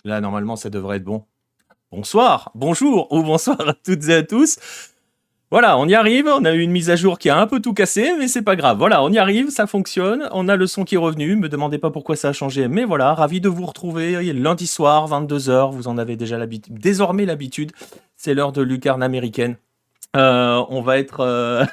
Là, normalement, ça devrait être bon. Bonsoir, bonjour ou bonsoir à toutes et à tous. Voilà, on y arrive. On a eu une mise à jour qui a un peu tout cassé, mais c'est pas grave. Voilà, on y arrive, ça fonctionne. On a le son qui est revenu. Me demandez pas pourquoi ça a changé, mais voilà, ravi de vous retrouver lundi soir, 22h. Vous en avez déjà désormais l'habitude. C'est l'heure de lucarne américaine. On va être,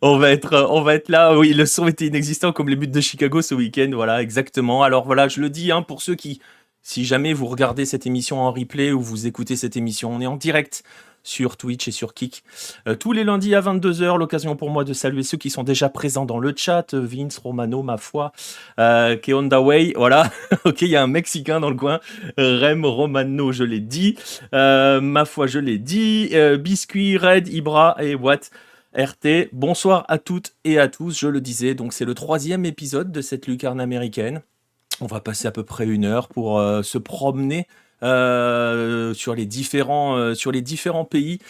on va être là. Oui, le son était inexistant comme les buts de Chicago ce week-end. Voilà, exactement. Alors voilà, je le dis pour ceux qui, si jamais vous regardez cette émission en replay ou vous écoutez cette émission, on est en direct sur Twitch et sur Kick. Tous les lundis à 22h, l'occasion pour moi de saluer ceux qui sont déjà présents dans le chat. Vince, Romano, ma foi, qui est on the way. Voilà, ok, il y a un Mexicain dans le coin. Rem, Romano, je l'ai dit. Ma foi, je l'ai dit. Biscuit, Red, Ibra et Watt. RT, bonsoir à toutes et à tous, je le disais, donc c'est le 3e épisode de cette lucarne américaine. On va passer à peu près 1 heure pour se promener sur les différents pays,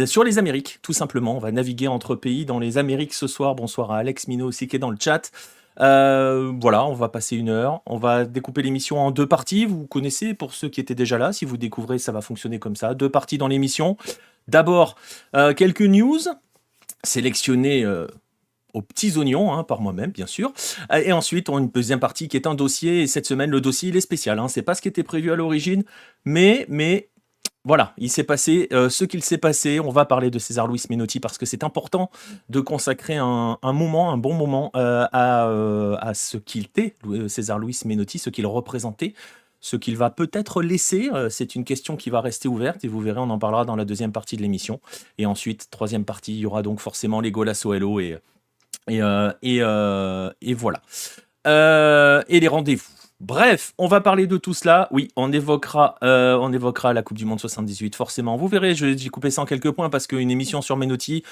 sur les Amériques, tout simplement. On va naviguer entre pays dans les Amériques ce soir. Bonsoir à Alex Mino aussi qui est dans le chat. Voilà, on va passer 1 heure. On va découper l'émission en 2 parties. Vous connaissez, pour ceux qui étaient déjà là, si vous découvrez, ça va fonctionner comme ça. 2 parties dans l'émission. D'abord, quelques news sélectionnées aux petits oignons, par moi-même, bien sûr. Et ensuite, on a une deuxième partie qui est un dossier. Et cette semaine, le dossier, il est spécial. C'est pas ce qui était prévu à l'origine. Mais voilà, il s'est passé ce qu'il s'est passé. On va parler de César Luis Menotti parce que c'est important de consacrer un bon moment à ce qu'il était, César Luis Menotti, ce qu'il représentait, ce qu'il va peut-être laisser. C'est une question qui va rester ouverte et vous verrez, on en parlera dans la deuxième partie de l'émission. Et ensuite, troisième partie, il y aura donc forcément les Golasso Hello et voilà. Et les rendez-vous. Bref, on va parler de tout cela. Oui, on évoquera la Coupe du Monde 78, forcément. Vous verrez, j'ai coupé ça en quelques points parce qu'une émission sur Menotti,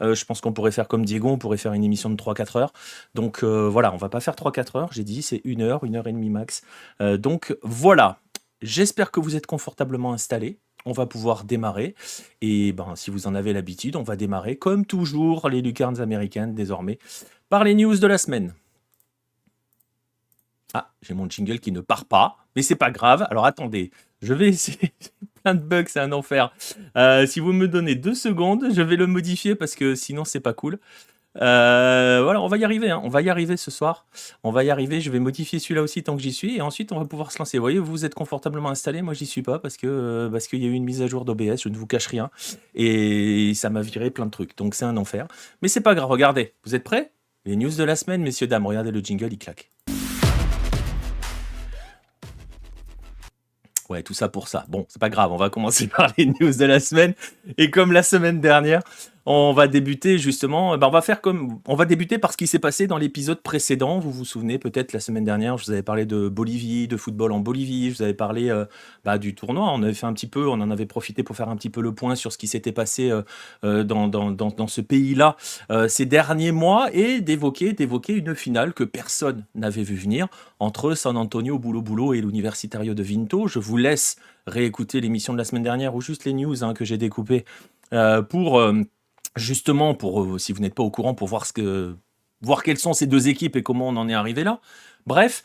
je pense qu'on pourrait faire comme Diego, on pourrait faire une émission de 3-4 heures. Donc voilà, on va pas faire 3-4 heures, j'ai dit, c'est 1 heure, 1 heure et demie max. Donc voilà, j'espère que vous êtes confortablement installés. On va pouvoir démarrer. Et si vous en avez l'habitude, on va démarrer comme toujours les lucarnes américaines désormais par les news de la semaine. Ah, j'ai mon jingle qui ne part pas, mais c'est pas grave. Alors attendez, je vais essayer. Plein de bugs, c'est un enfer. Si vous me donnez 2 secondes, je vais le modifier parce que sinon c'est pas cool. Voilà, on va y arriver, on va y arriver ce soir. On va y arriver, je vais modifier celui-là aussi tant que j'y suis, et ensuite on va pouvoir se lancer. Vous voyez, vous êtes confortablement installés, moi j'y suis pas parce qu'il y a eu une mise à jour d'OBS, je ne vous cache rien, et ça m'a viré plein de trucs, donc c'est un enfer. Mais c'est pas grave, regardez, vous êtes prêts? Les news de la semaine, messieurs, dames, regardez le jingle, il claque. Ouais, tout ça pour ça. Bon, c'est pas grave, on va commencer par les news de la semaine. Et comme la semaine dernière, on va débuter justement, on va débuter par ce qui s'est passé dans l'épisode précédent. Vous vous souvenez peut-être la semaine dernière, je vous avais parlé de Bolivie, de football en Bolivie, je vous avais parlé du tournoi. On avait fait un petit peu, on en avait profité pour faire un petit peu le point sur ce qui s'était passé dans ce pays-là ces derniers mois et d'évoquer une finale que personne n'avait vu venir entre San Antonio Bulo Bulo et l'Universitario de Vinto. Je vous laisse réécouter l'émission de la semaine dernière ou juste les news que j'ai découpées pour justement, si vous n'êtes pas au courant, pour voir quelles sont ces 2 équipes et comment on en est arrivé là. Bref,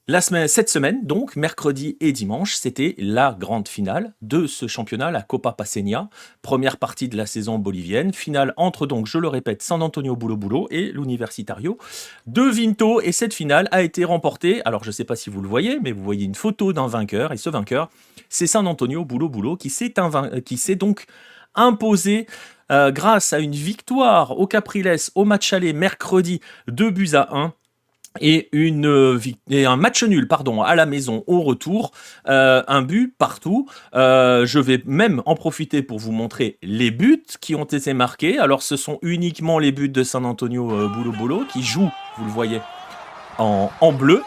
cette semaine, donc, mercredi et dimanche, c'était la grande finale de ce championnat, la Copa Paceña, première partie de la saison bolivienne. Finale entre, donc, je le répète, San Antonio Bulo Bulo et l'Universitario de Vinto. Et cette finale a été remportée, alors je ne sais pas si vous le voyez, mais vous voyez une photo d'un vainqueur. Et ce vainqueur, c'est San Antonio Bulo Bulo qui s'est donc imposé grâce à une victoire au Capriles au match aller mercredi 2-1 et un match nul à la maison au retour, 1 but partout. Je vais même en profiter pour vous montrer les buts qui ont été marqués. Alors ce sont uniquement les buts de San Antonio Bulo Bulo qui jouent, vous le voyez, en bleu.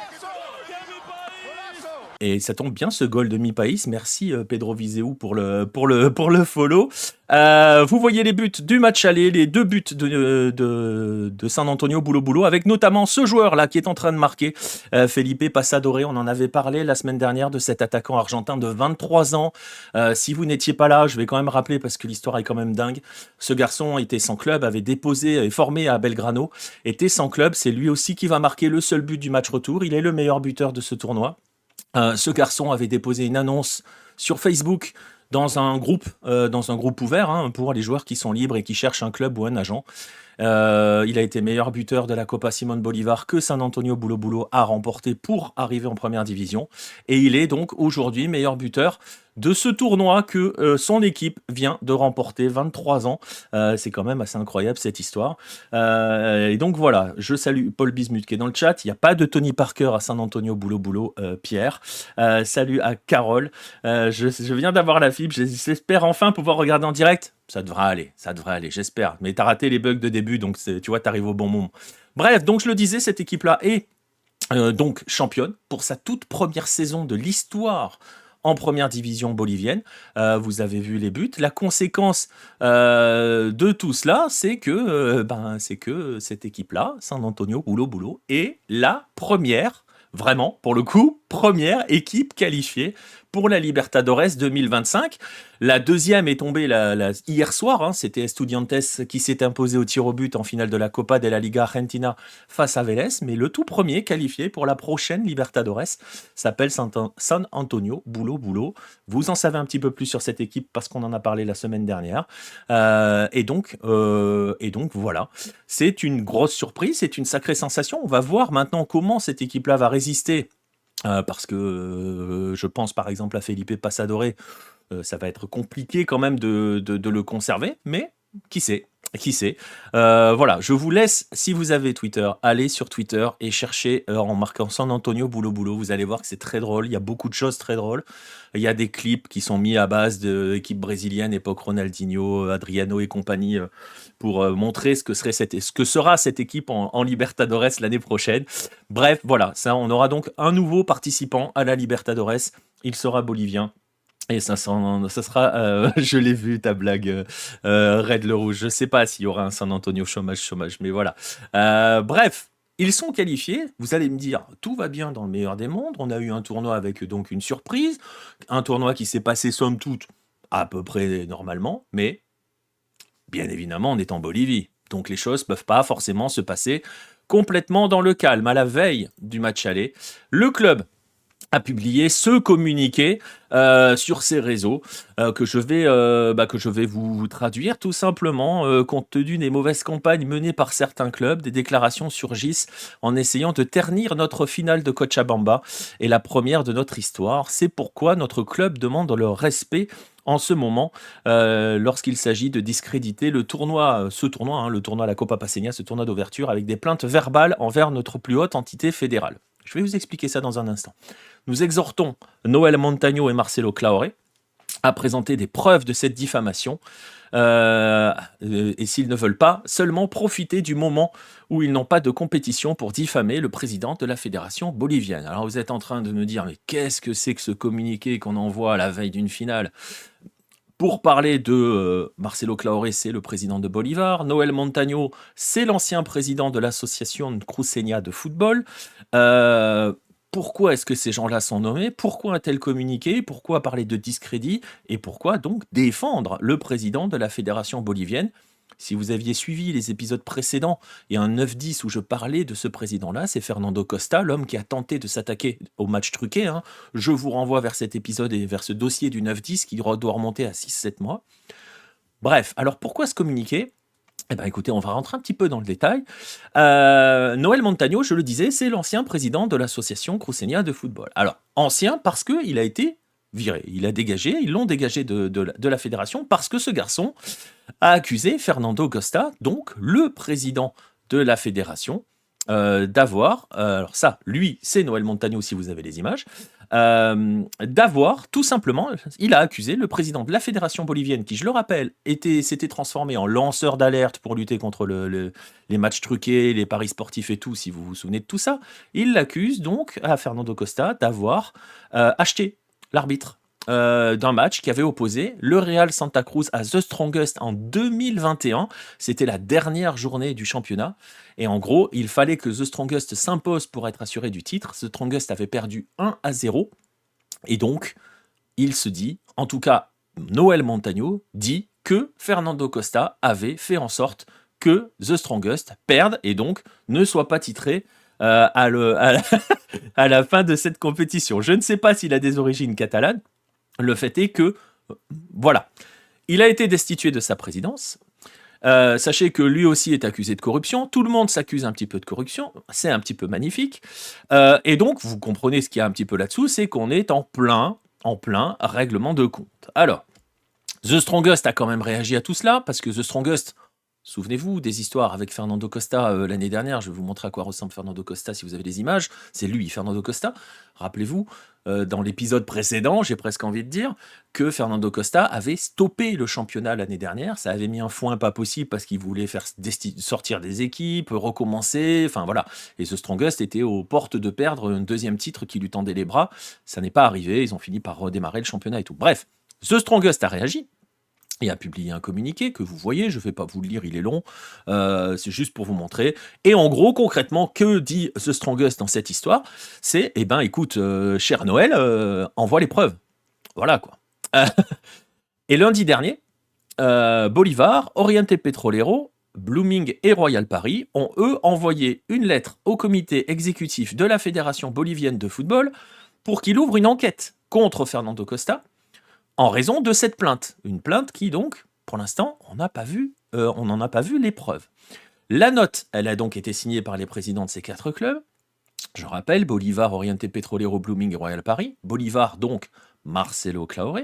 Et ça tombe bien ce goal de Mi País. Merci Pedro Viseu pour le follow. Vous voyez les buts du match aller, les 2 buts de San Antonio Bulo Bulo, avec notamment ce joueur-là qui est en train de marquer, Felipe Passadore. On en avait parlé la semaine dernière de cet attaquant argentin de 23 ans. Si vous n'étiez pas là, je vais quand même rappeler parce que l'histoire est quand même dingue. Ce garçon était sans club, avait déposé et formé à Belgrano, était sans club. C'est lui aussi qui va marquer le seul but du match retour. Il est le meilleur buteur de ce tournoi. Ce garçon avait déposé une annonce sur Facebook dans un groupe ouvert hein, pour les joueurs qui sont libres et qui cherchent un club ou un agent. Il a été meilleur buteur de la Copa Simón Bolívar que San Antonio Bulo Bulo a remporté pour arriver en première division. Et il est donc aujourd'hui meilleur buteur de ce tournoi que son équipe vient de remporter, 23 ans. C'est quand même assez incroyable cette histoire. Et donc voilà, je salue Paul Bismuth qui est dans le chat. Il n'y a pas de Tony Parker à San Antonio Bulo Bulo, Pierre. Salut à Carole. Je viens d'avoir la fibre, j'espère enfin pouvoir regarder en direct. Ça devrait aller, j'espère. Mais t'as raté les bugs de début, donc tu vois, t'arrives au bon moment. Bref, donc je le disais, cette équipe-là est donc championne pour sa toute première saison de l'histoire en première division bolivienne. Vous avez vu les buts. La conséquence de tout cela, c'est que cette équipe-là, San Antonio Bulo Bulo, est la première, vraiment, pour le coup, première équipe qualifiée pour la Libertadores 2025. La deuxième est tombée hier soir, hein, c'était Estudiantes qui s'est imposé au tir au but en finale de la Copa de la Liga Argentina face à Vélez, mais le tout premier qualifié pour la prochaine Libertadores s'appelle San Antonio Bulo Bulo. Vous en savez un petit peu plus sur cette équipe parce qu'on en a parlé la semaine dernière. Et donc voilà, c'est une grosse surprise, c'est une sacrée sensation. On va voir maintenant comment cette équipe-là va résister. Parce que je pense par exemple à Felipe Passadore, ça va être compliqué quand même de le conserver, mais qui sait. Voilà, je vous laisse, si vous avez Twitter, allez sur Twitter et cherchez en marquant San Antonio Bulo Bulo, vous allez voir que c'est très drôle, il y a beaucoup de choses très drôles. Il y a des clips qui sont mis à base de l'équipe brésilienne, époque Ronaldinho, Adriano et compagnie, pour montrer ce que sera cette équipe en Libertadores l'année prochaine. Bref, voilà, ça, on aura donc un nouveau participant à la Libertadores, il sera bolivien. Et ça sera, je l'ai vu ta blague, Red le Rouge. Je sais pas s'il y aura un San Antonio chômage, mais voilà. Bref, ils sont qualifiés. Vous allez me dire, tout va bien dans le meilleur des mondes. On a eu un tournoi avec donc une surprise, un tournoi qui s'est passé somme toute à peu près normalement, mais bien évidemment, on est en Bolivie, donc les choses peuvent pas forcément se passer complètement dans le calme. À la veille du match aller, le club a publié ce communiqué sur ses réseaux que je vais vous traduire tout simplement. Compte tenu des mauvaises campagnes menées par certains clubs, des déclarations surgissent en essayant de ternir notre finale de Cochabamba et la première de notre histoire. C'est pourquoi notre club demande le respect en ce moment, lorsqu'il s'agit de discréditer le tournoi, le tournoi La Copa Paceña, ce tournoi d'ouverture, avec des plaintes verbales envers notre plus haute entité fédérale. Je vais vous expliquer ça dans un instant. Nous exhortons Noel Montagno et Marcelo Claure à présenter des preuves de cette diffamation, et s'ils ne veulent pas, seulement profiter du moment où ils n'ont pas de compétition pour diffamer le président de la fédération bolivienne. Alors vous êtes en train de me dire, mais qu'est-ce que c'est que ce communiqué qu'on envoie à la veille d'une finale ? Pour parler de Marcelo Claure, c'est le président de Bolivar. Noel Montagno, c'est l'ancien président de l'association Cruceña de football. Pourquoi est-ce que ces gens-là sont nommés ? Pourquoi un tel communiqué ? Pourquoi parler de discrédit ? Et pourquoi donc défendre le président de la fédération bolivienne ? Si vous aviez suivi les épisodes précédents, il y a un 9-10 où je parlais de ce président-là, c'est Fernando Costa, l'homme qui a tenté de s'attaquer au match truqué. Je vous renvoie vers cet épisode et vers ce dossier du 9-10 qui doit remonter à 6-7 mois. Bref, alors pourquoi ce communiqué ? Eh bien écoutez, on va rentrer un petit peu dans le détail. Noel Montagno, je le disais, c'est l'ancien président de l'association Cruceña de football. Alors, ancien parce qu'il a été viré, ils l'ont dégagé de la fédération parce que ce garçon a accusé Fernando Costa, donc le président de la fédération, d'avoir, alors ça, lui, c'est Noel Montagno si vous avez les images, d'avoir tout simplement, il a accusé le président de la fédération bolivienne, qui je le rappelle, s'était transformé en lanceur d'alerte pour lutter contre les matchs truqués, les paris sportifs et tout, si vous vous souvenez de tout ça. Il l'accuse donc à Fernando Costa d'avoir acheté l'arbitre d'un match qui avait opposé le Real Santa Cruz à The Strongest en 2021. C'était la dernière journée du championnat. Et en gros, il fallait que The Strongest s'impose pour être assuré du titre. The Strongest avait perdu 1-0. Et donc, il se dit, en tout cas, Noel Montagno dit que Fernando Costa avait fait en sorte que The Strongest perde et donc ne soit pas titré à à la fin de cette compétition. Je ne sais pas s'il a des origines catalanes. Le fait est que, voilà, il a été destitué de sa présidence. Sachez que lui aussi est accusé de corruption. Tout le monde s'accuse un petit peu de corruption. C'est un petit peu magnifique. Et donc, vous comprenez ce qu'il y a un petit peu là-dessous, c'est qu'on est en plein règlement de compte. Alors, The Strongest a quand même réagi à tout cela, parce que The Strongest, souvenez-vous des histoires avec Fernando Costa l'année dernière, je vais vous montrer à quoi ressemble Fernando Costa si vous avez des images, c'est lui, Fernando Costa. Rappelez-vous, dans l'épisode précédent, j'ai presque envie de dire, que Fernando Costa avait stoppé le championnat l'année dernière, ça avait mis un foin pas possible parce qu'il voulait faire sortir des équipes, recommencer, enfin voilà. Et The Strongest était aux portes de perdre un deuxième titre qui lui tendait les bras, ça n'est pas arrivé, ils ont fini par redémarrer le championnat et tout. Bref, The Strongest a réagi, et a publié un communiqué que vous voyez, je ne vais pas vous le lire, il est long, c'est juste pour vous montrer. Et en gros, concrètement, que dit The Strongest dans cette histoire? C'est, eh ben écoute, cher Noël, envoie les preuves. Voilà quoi. Et lundi dernier, Bolivar, Oriente Petrolero, Blooming et Royal Paris ont eux envoyé une lettre au comité exécutif de la Fédération bolivienne de football pour qu'il ouvre une enquête contre Fernando Costa en raison de cette plainte. Une plainte qui, donc, pour l'instant, on n'en a pas vu les preuves. La note, elle a donc été signée par les présidents de ces 4 clubs. Je rappelle, Bolivar, Oriente Petrolero, Blooming et Royal Paris. Bolivar, donc, Marcelo Claure,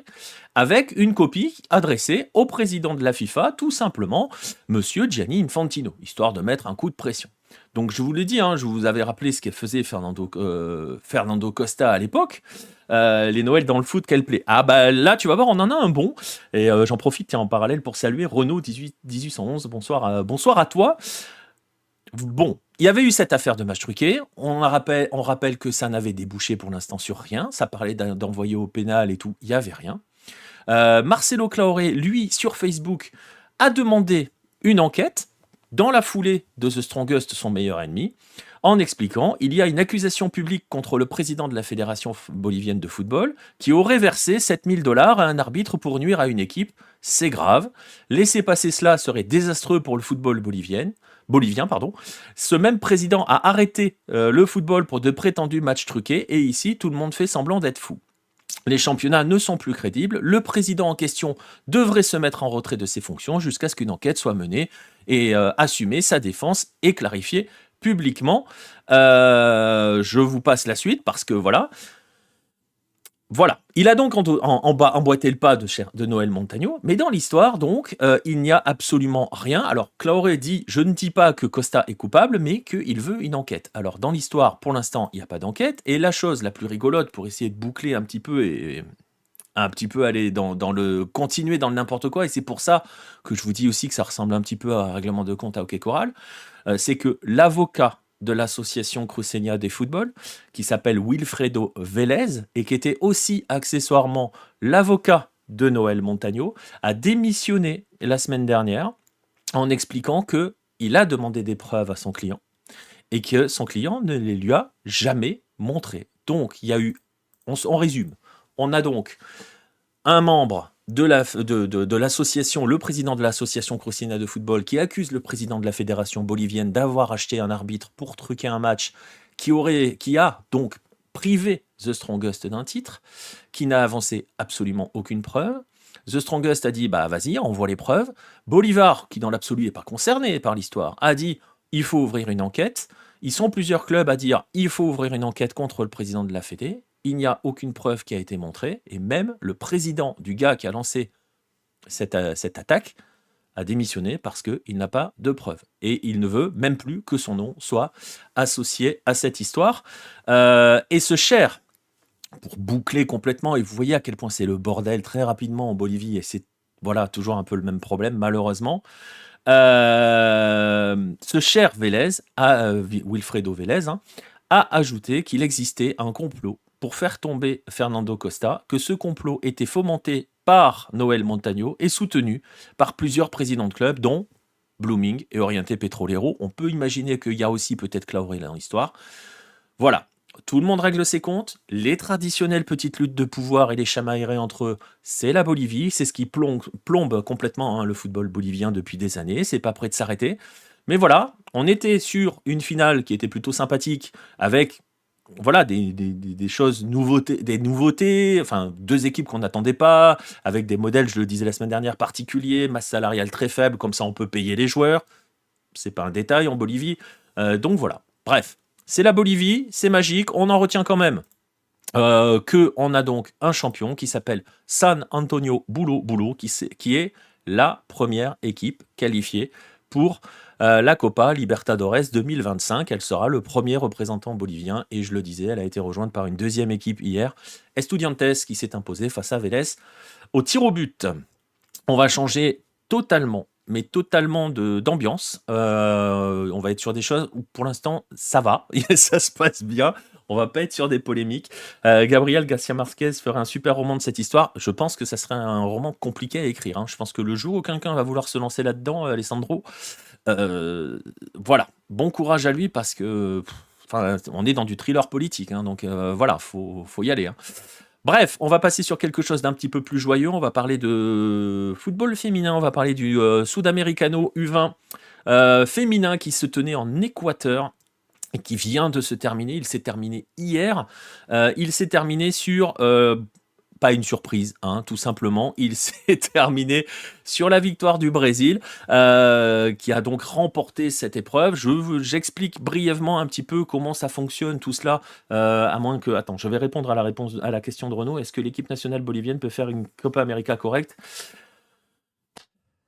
avec une copie adressée au président de la FIFA, tout simplement, monsieur Gianni Infantino, histoire de mettre un coup de pression. Donc je vous l'ai dit, je vous avais rappelé ce que faisait Fernando Costa à l'époque, les Noëls dans le foot, quel plaît. Ah bah là, tu vas voir, on en a un bon, et j'en profite en parallèle pour saluer Renaud 1811, bonsoir à toi. Bon, il y avait eu cette affaire de match truqué, on rappelle que ça n'avait débouché pour l'instant sur rien, ça parlait d'envoyer au pénal et tout, il n'y avait rien. Marcelo Claure, lui, sur Facebook, a demandé une enquête, dans la foulée de The Strongest, son meilleur ennemi, en expliquant il y a une accusation publique contre le président de la Fédération bolivienne de football qui aurait versé 7 000 $ à un arbitre pour nuire à une équipe. C'est grave. Laisser passer cela serait désastreux pour le football bolivien. Ce même président a arrêté le football pour de prétendus matchs truqués et ici, tout le monde fait semblant d'être fou. Les championnats ne sont plus crédibles, le président en question devrait se mettre en retrait de ses fonctions jusqu'à ce qu'une enquête soit menée et assumer sa défense et clarifier publiquement. Je vous passe la suite parce que voilà. Voilà, il a donc emboîté le pas de Noël Montagno, mais dans l'histoire, donc, il n'y a absolument rien. Alors, Claure dit, je ne dis pas que Costa est coupable, mais qu'il veut une enquête. Alors, dans l'histoire, pour l'instant, il n'y a pas d'enquête, et la chose la plus rigolote pour essayer de boucler un petit peu et un petit peu aller continuer dans le n'importe quoi, et c'est pour ça que je vous dis aussi que ça ressemble un petit peu à un règlement de compte à Hockey Coral, c'est que l'avocat de l'association Cruceña des football, qui s'appelle Wilfredo Vélez, et qui était aussi accessoirement l'avocat de Noël Montagno, a démissionné la semaine dernière en expliquant qu'il a demandé des preuves à son client et que son client ne les lui a jamais montrées. Donc, il y a eu, on résume, on a donc un membre de l'association, le président de l'association Cruceña de football, qui accuse le président de la fédération bolivienne d'avoir acheté un arbitre pour truquer un match, qui a donc privé The Strongest d'un titre, qui n'a avancé absolument aucune preuve. The Strongest a dit, bah vas-y, envoie les preuves. Bolivar, qui dans l'absolu n'est pas concerné par l'histoire, a dit, il faut ouvrir une enquête. Ils sont plusieurs clubs à dire, il faut ouvrir une enquête contre le président de la fédé. Il n'y a aucune preuve qui a été montrée, et même le président du gars qui a lancé cette attaque a démissionné parce qu'il n'a pas de preuves. Et il ne veut même plus que son nom soit associé à cette histoire. Et ce cher, pour boucler complètement, et vous voyez à quel point c'est le bordel très rapidement en Bolivie, et c'est voilà, toujours un peu le même problème, malheureusement. Ce cher Vélez, Wilfredo Vélez, a ajouté qu'il existait un complot pour faire tomber Fernando Costa, que ce complot était fomenté par Noël Montagno et soutenu par plusieurs présidents de clubs, dont Blooming et Oriente Petrolero. On peut imaginer qu'il y a aussi peut-être Claure dans l'histoire. Voilà, tout le monde règle ses comptes. Les traditionnelles petites luttes de pouvoir et les chamailleries entre eux, c'est la Bolivie. C'est ce qui plombe complètement le football bolivien depuis des années. C'est pas prêt de s'arrêter. Mais voilà, on était sur une finale qui était plutôt sympathique, avec voilà, des choses, des nouveautés, enfin, deux équipes qu'on n'attendait pas, avec des modèles, je le disais la semaine dernière, particuliers, masse salariale très faible, comme ça on peut payer les joueurs. C'est pas un détail en Bolivie. Donc voilà. Bref, c'est la Bolivie, c'est magique, on en retient quand même. Que on a donc un champion qui s'appelle San Antonio Bulo Bulo, qui est la première équipe qualifiée pour la Copa Libertadores 2025. Elle sera le premier représentant bolivien et je le disais, elle a été rejointe par une deuxième équipe hier, Estudiantes, qui s'est imposée face à Vélez au tir au but. On va changer totalement, mais totalement d'ambiance. On va être sur des choses où pour l'instant ça va, ça se passe bien. On va pas être sur des polémiques. Gabriel Garcia Marquez ferait un super roman de cette histoire. Je pense que ça serait un roman compliqué à écrire, hein. Je pense que le jour où quelqu'un va vouloir se lancer là-dedans, Alessandro, voilà, bon courage à lui parce que on est dans du thriller politique, hein, donc voilà, faut y aller, hein. Bref, on va passer sur quelque chose d'un petit peu plus joyeux. On va parler de football féminin. On va parler du Sudamericano U20 féminin qui se tenait en Équateur et qui vient de se terminer. Il s'est terminé hier. Il s'est terminé sur pas une surprise, hein, tout simplement. Il s'est terminé sur la victoire du Brésil, qui a donc remporté cette épreuve. J'explique brièvement un petit peu comment ça fonctionne tout cela, à moins que... Attends, je vais répondre à la question de Renaud. Est-ce que l'équipe nationale bolivienne peut faire une Copa América correcte ?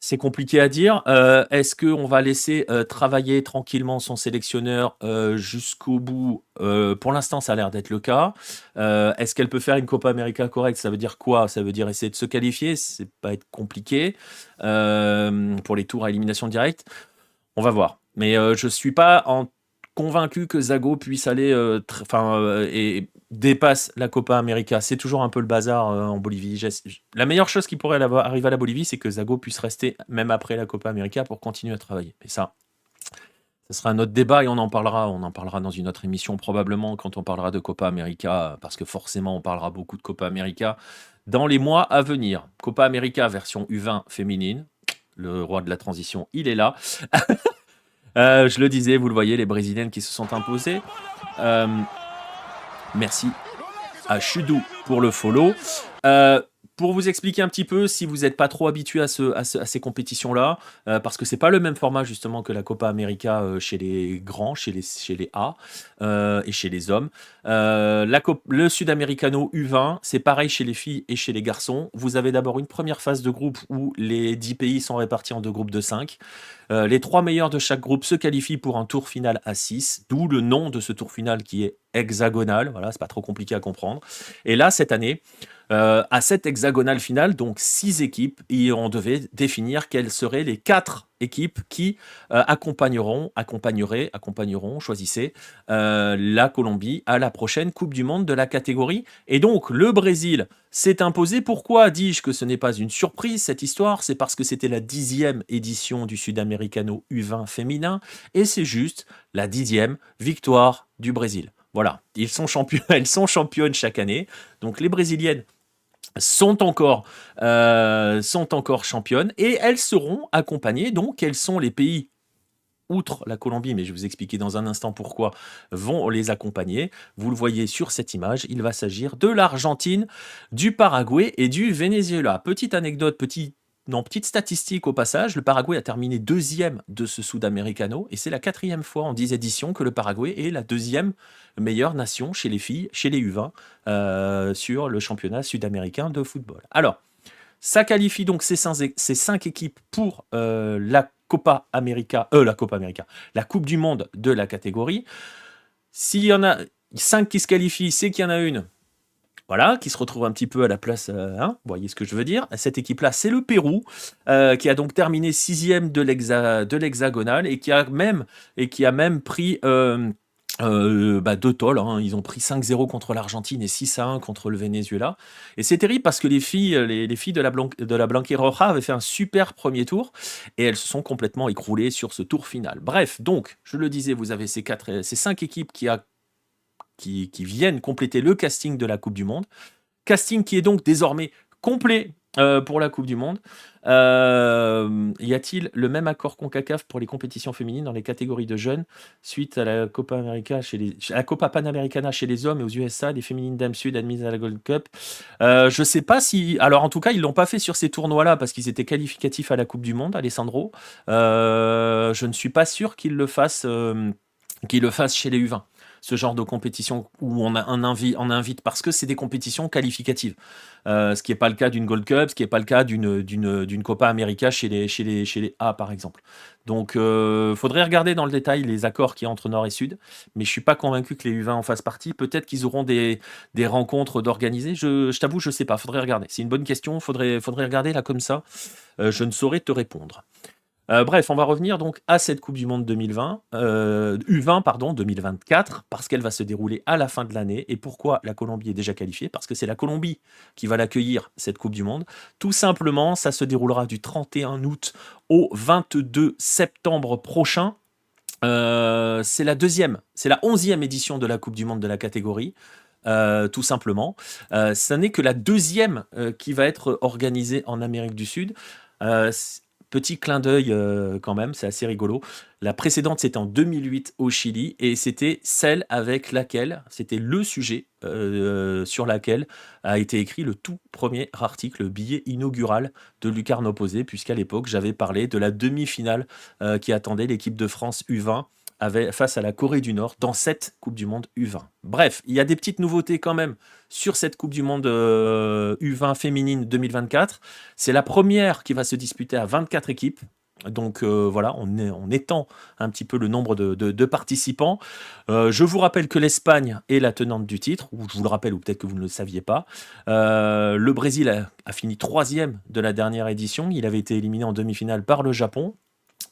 C'est compliqué à dire. Est-ce qu'on va laisser travailler tranquillement son sélectionneur jusqu'au bout? Pour l'instant, ça a l'air d'être le cas. Est-ce qu'elle peut faire une Copa América correcte? Ça veut dire quoi? Ça veut dire essayer de se qualifier. C'est pas être compliqué pour les tours à élimination directe. On va voir. Mais je suis pas convaincu que Zago puisse aller et dépasse la Copa América. C'est toujours un peu le bazar en Bolivie. La meilleure chose qui pourrait arriver à la Bolivie, c'est que Zago puisse rester même après la Copa América pour continuer à travailler. Et ça sera un autre débat et on en parlera dans une autre émission probablement quand on parlera de Copa América, parce que forcément on parlera beaucoup de Copa América dans les mois à venir. Copa América version U20 féminine. Le roi de la transition, il est là. Je le disais, vous le voyez, les Brésiliennes qui se sont imposées. Merci à Chudou pour le follow. Pour vous expliquer un petit peu, si vous n'êtes pas trop habitué à ces compétitions-là, parce que c'est pas le même format justement que la Copa América chez les grands, chez les A et chez les hommes. Le Sudamericano U20, c'est pareil chez les filles et chez les garçons. Vous avez d'abord une première phase de groupe où les 10 pays sont répartis en deux groupes de 5. Les 3 meilleurs de chaque groupe se qualifient pour un tour final à 6, d'où le nom de ce tour final qui est hexagonal. Voilà, c'est pas trop compliqué à comprendre. Et là, cette année, à cette hexagonale finale, donc 6 équipes, et on devait définir quelles seraient les 4 équipes qui accompagneront, choisissez, la Colombie à la prochaine Coupe du Monde de la catégorie. Et donc, le Brésil s'est imposé. Pourquoi dis-je que ce n'est pas une surprise, cette histoire? C'est parce que c'était la 10e édition du Sudamericano U20 féminin, et c'est juste la 10e victoire du Brésil. Voilà, elles sont championnes chaque année. Donc les Brésiliennes sont encore championnes et elles seront accompagnées. Donc quels sont les pays, outre la Colombie, mais je vais vous expliquer dans un instant pourquoi, vont les accompagner. Vous le voyez sur cette image, il va s'agir de l'Argentine, du Paraguay et du Venezuela. Petite anecdote, petite statistique au passage, le Paraguay a terminé 2e de ce Sudamericano et c'est la 4e fois en 10 éditions que le Paraguay est la 2e meilleure nation chez les filles, chez les U20, sur le championnat sud-américain de football. Alors, ça qualifie donc ces 5 équipes pour la Copa América, la Coupe du Monde de la catégorie. S'il y en a 5 qui se qualifient, c'est qu'il y en a une, voilà, qui se retrouve un petit peu à la place, vous voyez ce que je veux dire. Cette équipe-là, c'est le Pérou, qui a donc terminé 6e de l'hexagonale et qui a même pris 2 tôles, hein. Ils ont pris 5-0 contre l'Argentine et 6-1 contre le Venezuela. Et c'est terrible parce que les filles de la Blanquerroja avaient fait un super premier tour et elles se sont complètement écroulées sur ce tour final. Bref, donc, je le disais, vous avez ces 5 équipes qui viennent compléter le casting de la Coupe du Monde. Casting qui est donc désormais complet pour la Coupe du Monde. Y a-t-il le même accord CONCACAF pour les compétitions féminines dans les catégories de jeunes suite à la Copa América à la Copa Panamericana chez les hommes et aux USA, les féminines dames sud admises à la Gold Cup? Je sais pas si. Alors en tout cas, ils l'ont pas fait sur ces tournois-là parce qu'ils étaient qualificatifs à la Coupe du Monde, Alessandro. Je ne suis pas sûr qu'ils le fassent chez les U20. Ce genre de compétition où on invite parce que c'est des compétitions qualificatives. Ce qui n'est pas le cas d'une Gold Cup, ce qui n'est pas le cas d'une Copa América chez les A, par exemple. Donc, faudrait regarder dans le détail les accords qu'il y a entre Nord et Sud, mais je suis pas convaincu que les U20 en fassent partie. Peut-être qu'ils auront des rencontres d'organiser. Je t'avoue, je sais pas. Faudrait regarder. C'est une bonne question. Faudrait regarder là comme ça. Je ne saurais te répondre. Bref, on va revenir donc à cette Coupe du Monde 2020, U20 pardon, 2024, parce qu'elle va se dérouler à la fin de l'année. Et pourquoi la Colombie est déjà qualifiée? Parce que c'est la Colombie qui va l'accueillir, cette Coupe du Monde. Tout simplement, ça se déroulera du 31 août au 22 septembre prochain. C'est la 11e édition de la Coupe du Monde de la catégorie. Tout simplement. Ça n'est que la deuxième qui va être organisée en Amérique du Sud. Euh, Petit clin d'œil quand même, c'est assez rigolo. La précédente, c'était en 2008 au Chili et c'était c'était le sujet sur laquelle a été écrit le tout premier article, le billet inaugural de Lucarne Opposé, puisqu'à l'époque, j'avais parlé de la demi-finale qui attendait l'équipe de France U20 face à la Corée du Nord dans cette Coupe du Monde U20. Bref, il y a des petites nouveautés quand même sur cette Coupe du Monde U20 féminine 2024. C'est la première qui va se disputer à 24 équipes. Donc voilà, on étend un petit peu le nombre de participants. Je vous rappelle que l'Espagne est la tenante du titre, ou je vous le rappelle, ou peut-être que vous ne le saviez pas. Le Brésil a fini troisième de la dernière édition. Il avait été éliminé en demi-finale par le Japon.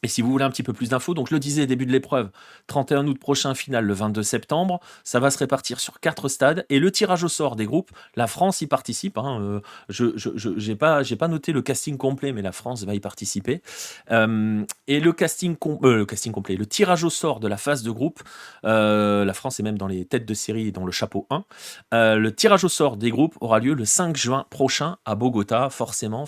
Et si vous voulez un petit peu plus d'infos, donc je le disais, début de l'épreuve, 31 août prochain, finale le 22 septembre. Ça va se répartir sur 4 stades. Et le tirage au sort des groupes, la France y participe. Je j'ai pas noté le casting complet, mais la France va y participer. Et le casting complet, le tirage au sort de la phase de groupe, la France est même dans les têtes de série et dans le chapeau 1. Le tirage au sort des groupes aura lieu le 5 juin prochain à Bogota. Forcément,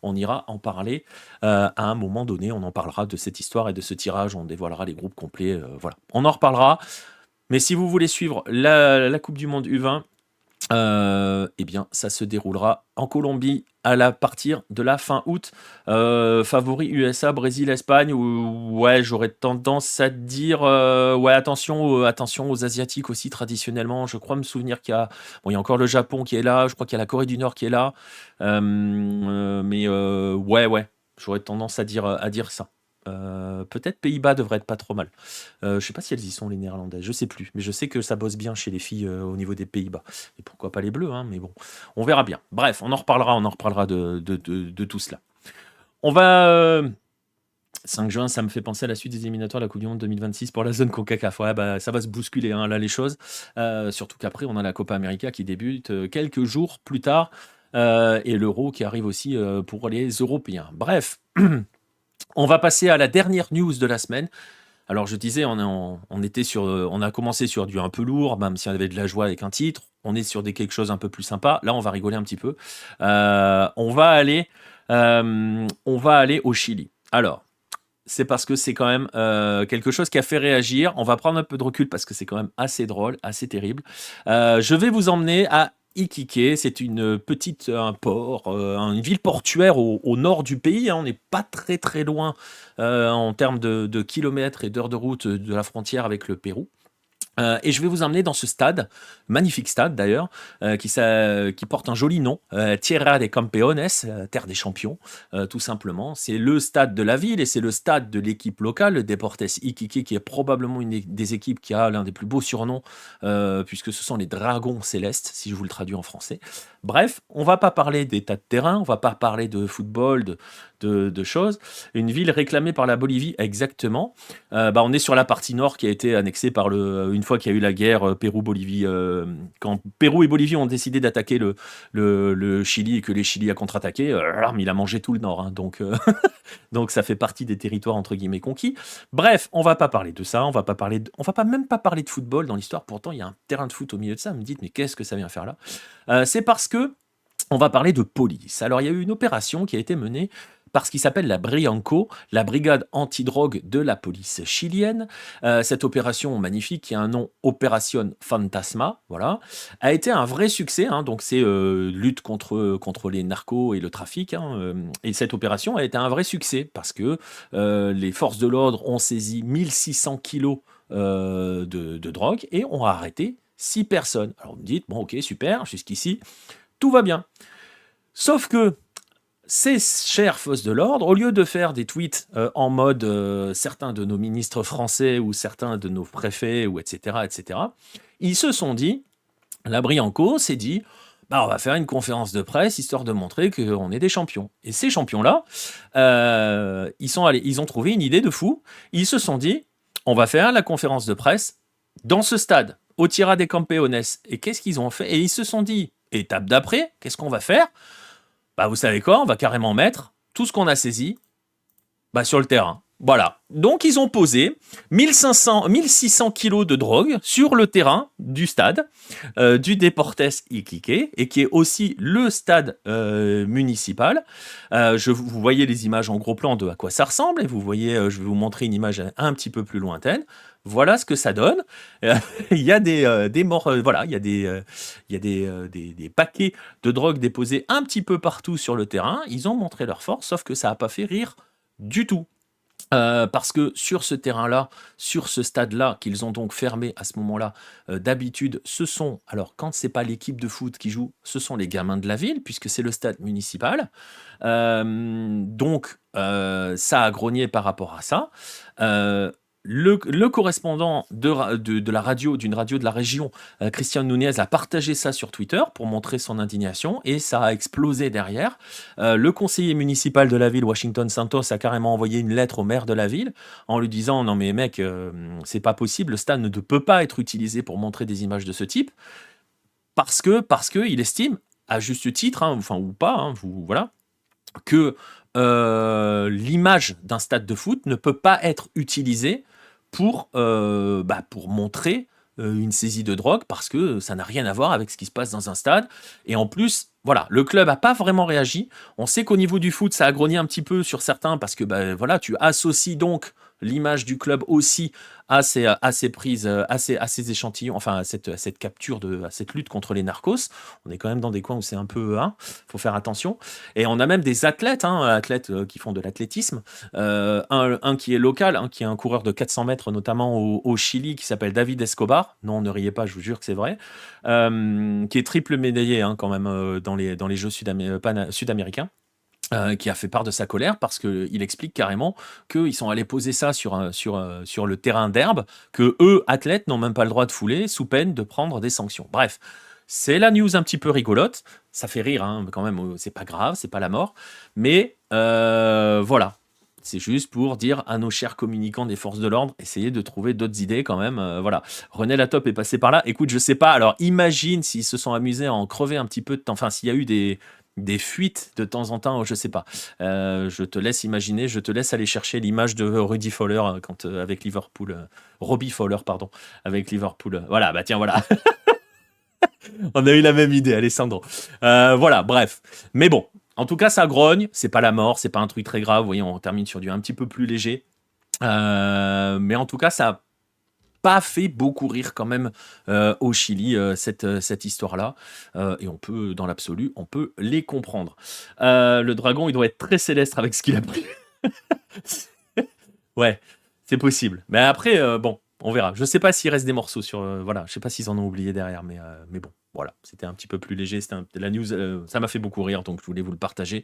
on ira en parler à un moment donné. On en parlera de cette histoire et de ce tirage, on dévoilera les groupes complets, voilà. On en reparlera, mais si vous voulez suivre la Coupe du Monde U20, eh bien, ça se déroulera en Colombie à partir de la fin août. Favori USA, Brésil, Espagne. Ouais, j'aurais tendance à dire ouais, attention aux Asiatiques aussi traditionnellement. Je crois me souvenir il y a encore le Japon qui est là. Je crois qu'il y a la Corée du Nord qui est là. Mais ouais, j'aurais tendance à dire ça. Peut-être Pays-Bas devrait être pas trop mal. Je sais pas si elles y sont les Néerlandaises, je sais plus, mais je sais que ça bosse bien chez les filles au niveau des Pays-Bas. Et pourquoi pas les Bleus, hein, mais bon, on verra bien. Bref, on en reparlera de tout cela. On va 5 juin, ça me fait penser à la suite des éliminatoires de la Coupe du Monde 2026 pour la zone CONCACAF. Ouais, bah, ça va se bousculer hein, là les choses. Surtout qu'après, on a la Copa América qui débute quelques jours plus tard et l'Euro qui arrive aussi pour les Européens. Bref. On va passer à la dernière news de la semaine. Alors je disais, on a commencé sur du un peu lourd, même si on avait de la joie avec un titre. On est sur quelque chose un peu plus sympa. Là, on va rigoler un petit peu. On va aller au Chili. Alors, c'est parce que c'est quand même quelque chose qui a fait réagir. On va prendre un peu de recul parce que c'est quand même assez drôle, assez terrible. Je vais vous emmener à Iquique, c'est un port, une ville portuaire au nord du pays. Hein. On n'est pas très très loin en termes de kilomètres et d'heures de route de la frontière avec le Pérou. Et je vais vous emmener dans ce stade, magnifique stade d'ailleurs, qui porte un joli nom, Tierra de Campeones, terre des champions, tout simplement. C'est le stade de la ville et c'est le stade de l'équipe locale, le Deportes Iquique, qui est probablement une des équipes qui a l'un des plus beaux surnoms, puisque ce sont les Dragons Célestes, si je vous le traduis en français. Bref, on va pas parler d'état de terrain, on va pas parler de football, de choses. Une ville réclamée par la Bolivie, exactement. On est sur la partie nord qui a été annexée une fois qu'il y a eu la guerre Pérou-Bolivie. Quand Pérou et Bolivie ont décidé d'attaquer le Chili et que les Chili a contre-attaqué, il a mangé tout le nord. Hein, donc ça fait partie des territoires entre guillemets conquis. Bref, on va pas parler de ça, on va même pas parler de football dans l'histoire. Pourtant, il y a un terrain de foot au milieu de ça. Vous me dites, mais qu'est-ce que ça vient faire là? C'est parce que On va parler de police. Alors, il y a eu une opération qui a été menée par ce qui s'appelle la Brianco, la brigade antidrogue de la police chilienne. Cette opération magnifique, qui a un nom Opération Fantasma, voilà, a été un vrai succès. Donc, c'est lutte contre les narcos et le trafic. Et cette opération a été un vrai succès parce que les forces de l'ordre ont saisi 1600 kilos de drogue et ont arrêté 6 personnes. Alors, vous me dites, bon, ok, super, jusqu'ici, tout va bien. Sauf que ces chères forces de l'ordre, au lieu de faire des tweets en mode certains de nos ministres français ou certains de nos préfets, ou etc., ils se sont dit, la Brianco s'est dit, bah, on va faire une conférence de presse histoire de montrer qu'on est des champions. Et ces champions-là, ils ont trouvé une idée de fou. Ils se sont dit, on va faire la conférence de presse dans ce stade, au Tierra de Campeones. Et qu'est-ce qu'ils ont fait? Et ils se sont dit, étape d'après, qu'est-ce qu'on va faire? Bah, vous savez quoi? On va carrément mettre tout ce qu'on a saisi sur le terrain. Voilà. Donc, ils ont posé 1600 kilos de drogue sur le terrain du stade du Deportes Iquique, et qui est aussi le stade municipal. Vous voyez les images en gros plan de à quoi ça ressemble, et vous voyez, je vais vous montrer une image un petit peu plus lointaine. Voilà ce que ça donne. Il y a des morts, voilà, il y a des paquets de drogue déposés un petit peu partout sur le terrain. Ils ont montré leur force, sauf que ça n'a pas fait rire du tout. Parce que sur ce terrain-là, sur ce stade-là, qu'ils ont donc fermé à ce moment-là, d'habitude, alors quand c'est pas l'équipe de foot qui joue, ce sont les gamins de la ville, puisque c'est le stade municipal. Donc, ça a grogné par rapport à ça. Le correspondant de la radio, d'une radio de la région, Christian Nunez, a partagé ça sur Twitter pour montrer son indignation, et ça a explosé derrière. Le conseiller municipal de la ville, Washington Santos, a carrément envoyé une lettre au maire de la ville en lui disant « Non mais mec, c'est pas possible, le stade ne peut pas être utilisé pour montrer des images de ce type, parce que il estime, à juste titre, ou pas, voilà, que l'image d'un stade de foot ne peut pas être utilisée pour montrer une saisie de drogue, parce que ça n'a rien à voir avec ce qui se passe dans un stade. Et en plus, voilà, le club n'a pas vraiment réagi. On sait qu'au niveau du foot, ça a grogné un petit peu sur certains, parce que voilà, tu associes donc l'image du club aussi à ces prises, à ces échantillons, enfin à cette capture, à cette lutte contre les narcos. On est quand même dans des coins où c'est un peu, faut faire attention. Et on a même des athlètes qui font de l'athlétisme. Un qui est local, qui est un coureur de 400 mètres, notamment au Chili, qui s'appelle David Escobar. Non, ne riez pas, je vous jure que c'est vrai. Qui est triple médaillé quand même dans les Jeux sud-américains. Qui a fait part de sa colère parce qu'il explique carrément qu'ils sont allés poser ça sur le terrain d'herbe, que eux, athlètes, n'ont même pas le droit de fouler sous peine de prendre des sanctions. Bref, c'est la news un petit peu rigolote. Ça fait rire quand même, c'est pas grave, c'est pas la mort. Mais voilà, c'est juste pour dire à nos chers communicants des forces de l'ordre, essayez de trouver d'autres idées quand même. Voilà, René Latop est passé par là. Écoute, je sais pas, alors imagine s'ils se sont amusés à en crever un petit peu de temps, enfin s'il y a eu des fuites de temps en temps, je sais pas. Je te laisse imaginer, je te laisse aller chercher l'image de Rudy Fowler avec Liverpool, Robbie Fowler, pardon, avec Liverpool. Voilà, tiens, voilà. On a eu la même idée, Alessandro. Voilà, bref. Mais bon, en tout cas, ça grogne, c'est pas la mort, c'est pas un truc très grave. Vous voyez, on termine sur du un petit peu plus léger. Mais en tout cas, ça a pas fait beaucoup rire quand même au Chili, cette histoire-là. Et on peut, dans l'absolu, on peut les comprendre. Le dragon, il doit être très céleste avec ce qu'il a pris. Ouais, c'est possible. Mais après, bon, on verra. Je sais pas s'il reste des morceaux sur... voilà, je sais pas s'ils en ont oublié derrière, mais bon, voilà. C'était un petit peu plus léger. La news, ça m'a fait beaucoup rire, donc je voulais vous le partager,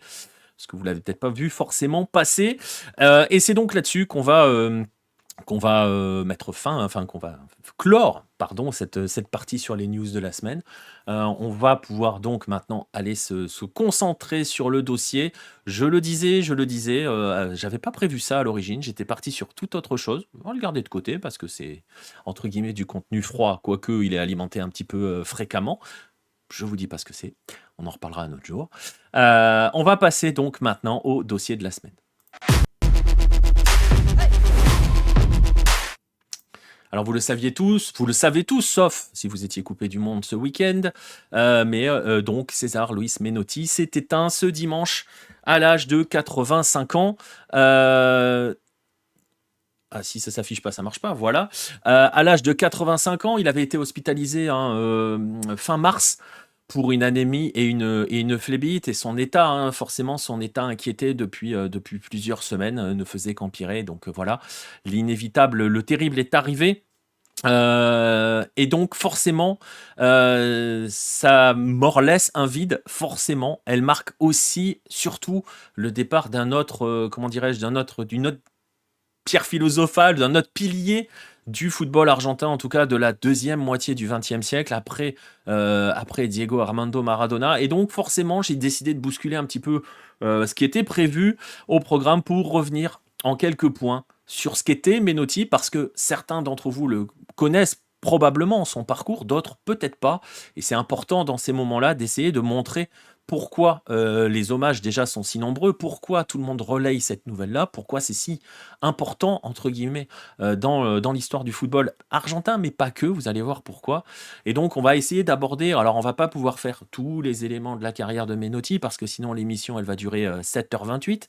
parce que vous l'avez peut-être pas vu forcément passer. Et c'est donc là-dessus qu'on va mettre fin, qu'on va clore, cette partie sur les news de la semaine. On va pouvoir donc maintenant aller se concentrer sur le dossier. Je le disais, j'avais pas prévu ça à l'origine, j'étais parti sur toute autre chose. On va le garder de côté parce que c'est entre guillemets du contenu froid, quoique il est alimenté un petit peu fréquemment. Je vous dis pas ce que c'est, on en reparlera un autre jour. On va passer donc maintenant au dossier de la semaine. Alors vous le saviez tous, vous le savez tous, sauf si vous étiez coupé du monde ce week-end. Donc César Luis Menotti s'est éteint ce dimanche à l'âge de 85 ans. Ah, si ça s'affiche pas, ça marche pas. Voilà. À l'âge de 85 ans, il avait été hospitalisé fin mars pour une anémie et une phlébite. Et son état, forcément, son état inquiété depuis plusieurs semaines, ne faisait qu'empirer. Donc voilà, l'inévitable, le terrible est arrivé. Et donc forcément, sa mort laisse un vide. Forcément, elle marque aussi, surtout, le départ d'un autre, d'une autre pierre philosophale, d'un autre pilier du football argentin, en tout cas de la deuxième moitié du XXe siècle, après Diego Armando Maradona. Et donc forcément, j'ai décidé de bousculer un petit peu ce qui était prévu au programme pour revenir en quelques points sur ce qu'était Menotti, parce que certains d'entre vous le connaissent probablement, son parcours, d'autres peut-être pas. Et c'est important dans ces moments-là d'essayer de montrer pourquoi les hommages déjà sont si nombreux, pourquoi tout le monde relaye cette nouvelle-là, pourquoi c'est si important, entre guillemets, dans l'histoire du football argentin, mais pas que, vous allez voir pourquoi. Et donc on va essayer d'aborder, alors on va pas pouvoir faire tous les éléments de la carrière de Menotti, parce que sinon l'émission elle va durer 7h28,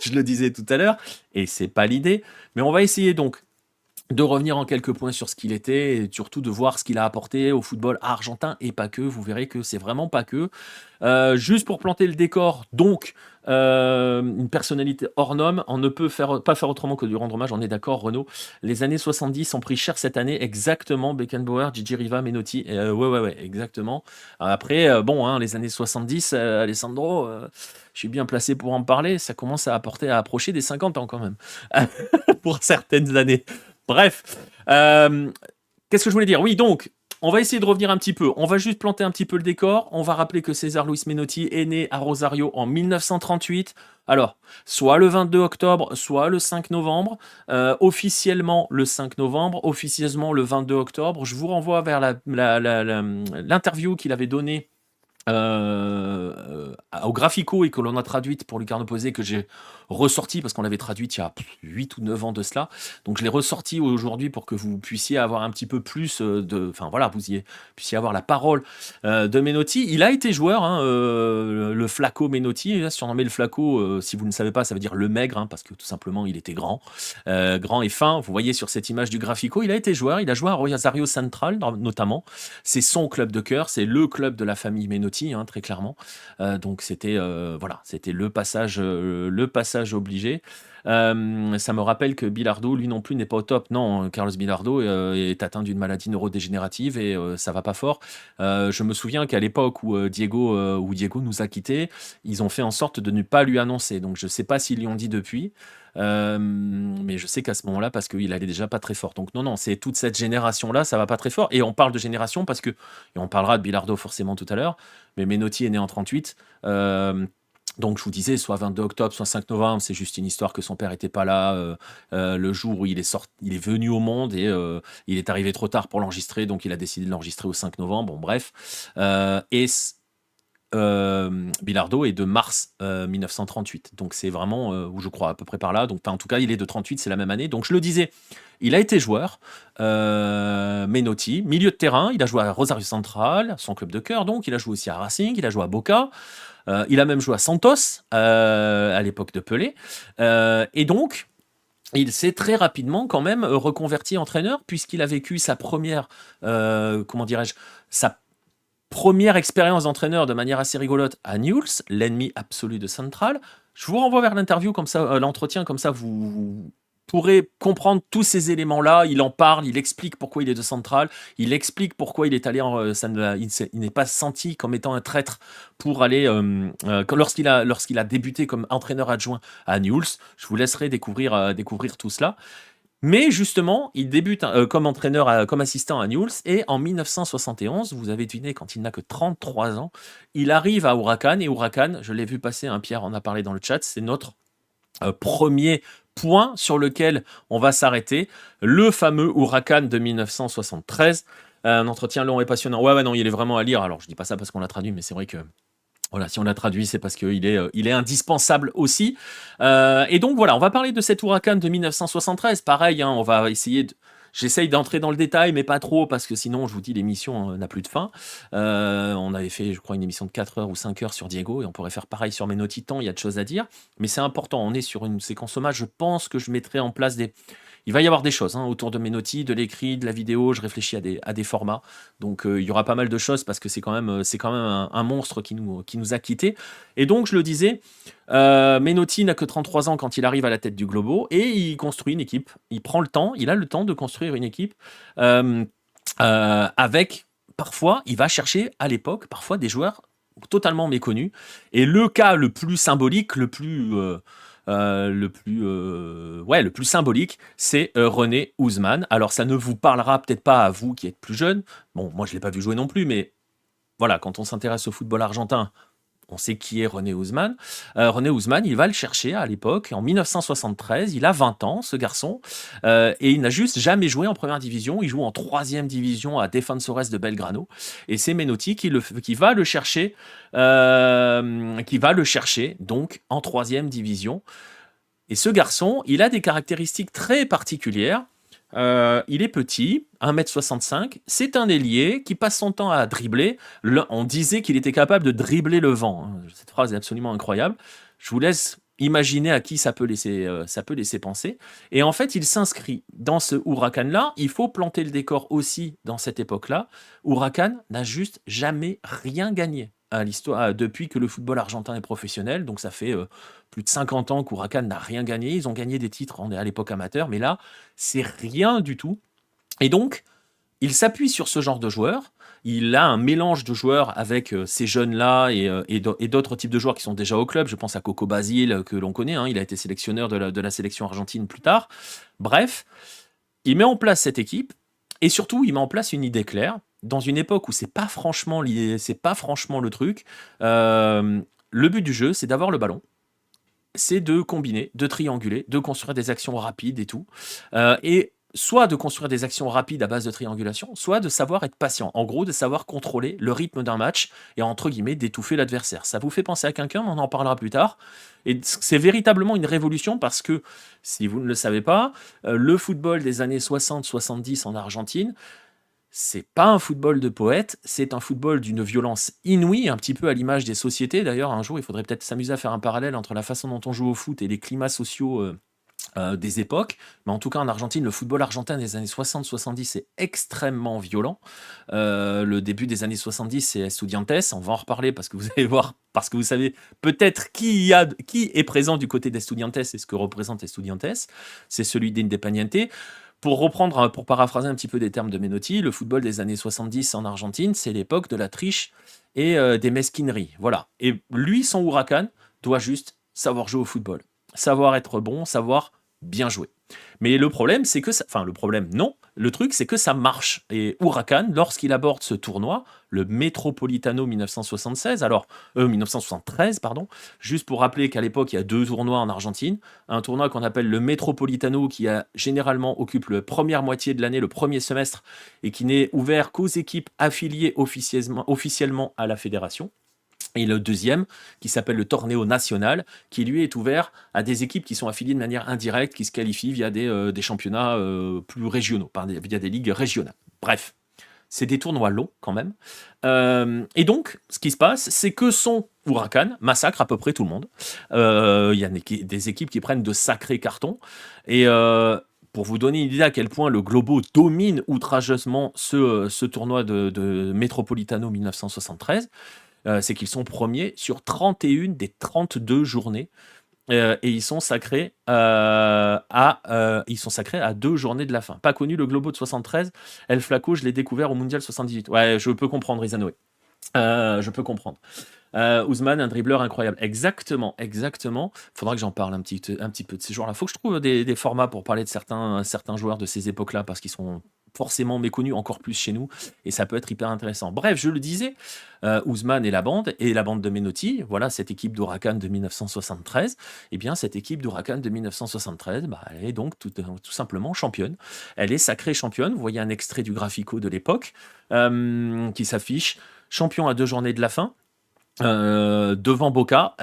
je le disais tout à l'heure, et c'est pas l'idée, mais on va essayer donc de revenir en quelques points sur ce qu'il était et surtout de voir ce qu'il a apporté au football argentin et pas que. Vous verrez que c'est vraiment pas que. Juste pour planter le décor, donc une personnalité hors norme, on ne peut pas faire autrement que de lui rendre hommage, on est d'accord Renaud. Les années 70 ont pris cher cette année, exactement, Beckenbauer, Gigi Riva, Menotti, ouais, exactement. Après, les années 70, Alessandro, je suis bien placé pour en parler, ça commence à approcher des 50 ans quand même, pour certaines années. Bref, qu'est-ce que je voulais dire? Oui, donc, on va essayer de revenir un petit peu. On va juste planter un petit peu le décor. On va rappeler que César Luis Menotti est né à Rosario en 1938. Alors, soit le 22 octobre, soit le 5 novembre. Officiellement le 5 novembre, officieusement le 22 octobre. Je vous renvoie vers l'interview qu'il avait donnée au Graphico et que l'on a traduite pour Lucarne Opposée, que j'ai ressorti parce qu'on l'avait traduite il y a 8 ou 9 ans de cela. Donc je l'ai ressorti aujourd'hui pour que vous puissiez avoir un petit peu plus puissiez avoir la parole de Menotti. Il a été joueur, le Flaco Menotti, surnommé le Flaco, si vous ne savez pas, ça veut dire le maigre, parce que tout simplement il était grand et fin. Vous voyez sur cette image du Graphico, il a été joueur, il a joué à Rosario Central notamment. C'est son club de cœur, c'est le club de la famille Menotti, très clairement. Donc c'était le passage obligé. Ça me rappelle que Bilardo, lui non plus, n'est pas au top. Non, Carlos Bilardo est atteint d'une maladie neurodégénérative et ça va pas fort. Je me souviens qu'à l'époque où Diego nous a quittés, ils ont fait en sorte de ne pas lui annoncer. Donc je sais pas s'ils lui ont dit depuis. Mais je sais qu'à ce moment-là, parce qu'il allait déjà pas très fort. Donc non, c'est toute cette génération-là, ça va pas très fort. Et on parle de génération parce que, et on parlera de Bilardo forcément tout à l'heure, mais Menotti est né en 38. Donc je vous disais, soit 22 octobre, soit 5 novembre, c'est juste une histoire que son père était pas là le jour où il est venu au monde et il est arrivé trop tard pour l'enregistrer, donc il a décidé de l'enregistrer au 5 novembre. Bon bref, Bilardo est de mars 1938, donc c'est vraiment où je crois à peu près par là. Donc en tout cas, il est de 38, c'est la même année. Donc je le disais, il a été joueur, Menotti, milieu de terrain. Il a joué à Rosario Central, son club de cœur. Donc il a joué aussi à Racing, il a joué à Boca. Il a même joué à Santos à l'époque de Pelé. Et donc, il s'est très rapidement quand même reconverti entraîneur puisqu'il a vécu sa première, sa première expérience d'entraîneur de manière assez rigolote à Newell's, l'ennemi absolu de Central. Je vous renvoie vers l'interview comme ça, l'entretien comme ça, vous pourrez comprendre tous ces éléments-là. Il en parle, il explique pourquoi il est de Central, il explique pourquoi il est allé, il n'est pas senti comme étant un traître pour aller, lorsqu'il a débuté comme entraîneur adjoint à Newell's. Je vous laisserai découvrir tout cela. Mais justement, il débute comme entraîneur, comme assistant à Newell's, et en 1971, vous avez deviné, quand il n'a que 33 ans, il arrive à Huracan, et Huracan, je l'ai vu passer, Pierre en a parlé dans le chat, c'est notre premier point sur lequel on va s'arrêter, le fameux Huracan de 1973, un entretien long et passionnant. Ouais, non, il est vraiment à lire, alors je dis pas ça parce qu'on l'a traduit, mais c'est vrai que voilà, si on l'a traduit, c'est parce qu'il est indispensable aussi. Et donc voilà, on va parler de cet Huracan de 1973. Pareil, on va essayer de... J'essaye d'entrer dans le détail, mais pas trop, parce que sinon, je vous dis, l'émission n'a plus de fin. On avait fait, je crois, une émission de 4 heures ou 5 heures sur Diego, et on pourrait faire pareil sur Menotti, tant il y a de choses à dire. Mais c'est important, on est sur une séquence hommage. Je pense que je mettrai en place des... Il va y avoir des choses autour de Menotti, de l'écrit, de la vidéo. Je réfléchis à des formats. Donc, il y aura pas mal de choses, parce que c'est quand même un monstre qui nous a quittés. Et donc, je le disais, Menotti n'a que 33 ans quand il arrive à la tête du Globo, et il construit une équipe. Il prend le temps, il a le temps de construire une équipe avec, parfois, il va chercher à l'époque, parfois des joueurs totalement méconnus. Et le cas le plus symbolique, le plus symbolique, c'est René Ousmane. Alors, ça ne vous parlera peut-être pas à vous qui êtes plus jeune. Bon, moi, je l'ai pas vu jouer non plus, mais voilà, quand on s'intéresse au football argentin, on sait qui est René Ousmane. René Ousmane, il va le chercher à l'époque, en 1973. Il a 20 ans, ce garçon, et il n'a juste jamais joué en première division. Il joue en troisième division à Defensores de Belgrano. Et c'est Menotti qui va le chercher, donc en troisième division. Et ce garçon, il a des caractéristiques très particulières. Il est petit, 1m65, c'est un ailier qui passe son temps à dribbler. On disait qu'il était capable de dribbler le vent. Cette phrase est absolument incroyable. Je vous laisse imaginer à qui ça peut laisser penser. Et en fait, il s'inscrit dans ce Huracan-là. Il faut planter le décor aussi dans cette époque-là. Huracan n'a juste jamais rien gagné à l'histoire depuis que le football argentin est professionnel. Donc ça fait plus de 50 ans qu'Huracan n'a rien gagné. Ils ont gagné des titres à l'époque amateur, mais là, c'est rien du tout. Et donc, il s'appuie sur ce genre de joueurs. Il a un mélange de joueurs avec ces jeunes-là et d'autres types de joueurs qui sont déjà au club. Je pense à Coco Basile, que l'on connaît. Il a été sélectionneur de la sélection argentine plus tard. Bref, il met en place cette équipe et surtout, il met en place une idée claire. Dans une époque où c'est pas franchement le truc, le but du jeu, c'est d'avoir le ballon, c'est de combiner, de trianguler, de construire des actions rapides et tout. Et soit de construire des actions rapides à base de triangulation, soit de savoir être patient. En gros, de savoir contrôler le rythme d'un match et, entre guillemets, d'étouffer l'adversaire. Ça vous fait penser à quelqu'un, on en parlera plus tard. Et c'est véritablement une révolution parce que, si vous ne le savez pas, le football des années 60-70 en Argentine, c'est pas un football de poète, c'est un football d'une violence inouïe, un petit peu à l'image des sociétés. D'ailleurs, un jour, il faudrait peut-être s'amuser à faire un parallèle entre la façon dont on joue au foot et les climats sociaux des époques. Mais en tout cas, en Argentine, le football argentin des années 60-70 est extrêmement violent. Le début des années 70, c'est Estudiantes. On va en reparler parce que vous allez voir, parce que vous savez peut-être qui est présent du côté d'Estudiantes et ce que représente Estudiantes. C'est celui d'Independiente. Pour paraphraser un petit peu des termes de Menotti, le football des années 70 en Argentine, c'est l'époque de la triche et des mesquineries. Voilà. Et lui, son Huracan, doit juste savoir jouer au football. Savoir être bon, savoir bien jouer. Mais le problème, c'est que le truc, c'est que ça marche. Et Huracan, lorsqu'il aborde ce tournoi, le Metropolitano 1973, juste pour rappeler qu'à l'époque, il y a 2 tournois en Argentine. Un tournoi qu'on appelle le Metropolitano, qui généralement occupe la première moitié de l'année, le premier semestre, et qui n'est ouvert qu'aux équipes affiliées officiellement à la fédération. Et le deuxième, qui s'appelle le Torneo Nacional, qui lui est ouvert à des équipes qui sont affiliées de manière indirecte, qui se qualifient via des championnats plus régionaux, via des ligues régionales. Bref, c'est des tournois longs quand même. Et donc, ce qui se passe, c'est que son Huracan massacre à peu près tout le monde. Il y a des équipes qui prennent de sacrés cartons. Et pour vous donner une idée à quel point le Globo domine outrageusement ce tournoi de Metropolitano 1973, c'est qu'ils sont premiers sur 31 des 32 journées. Et ils sont sacrés à 2 journées de la fin. Pas connu le Globo de 73. El Flaco, je l'ai découvert au Mondial 78. Ouais, je peux comprendre, Isanoé. Je peux comprendre. Ousmane, un dribbleur incroyable. Exactement. Faudra que j'en parle un petit peu de ces joueurs-là. Faut que je trouve des formats pour parler de certains joueurs de ces époques-là, parce qu'ils sont forcément méconnus encore plus chez nous, et ça peut être hyper intéressant. Bref, je le disais, Ousmane et la bande de Menotti, voilà cette équipe d'Huracan de 1973. Eh bien, cette équipe d'Huracan de 1973, elle est donc tout simplement championne. Elle est sacrée championne. Vous voyez un extrait du graphico de l'époque qui s'affiche. Champion à 2 journées de la fin, devant Boca.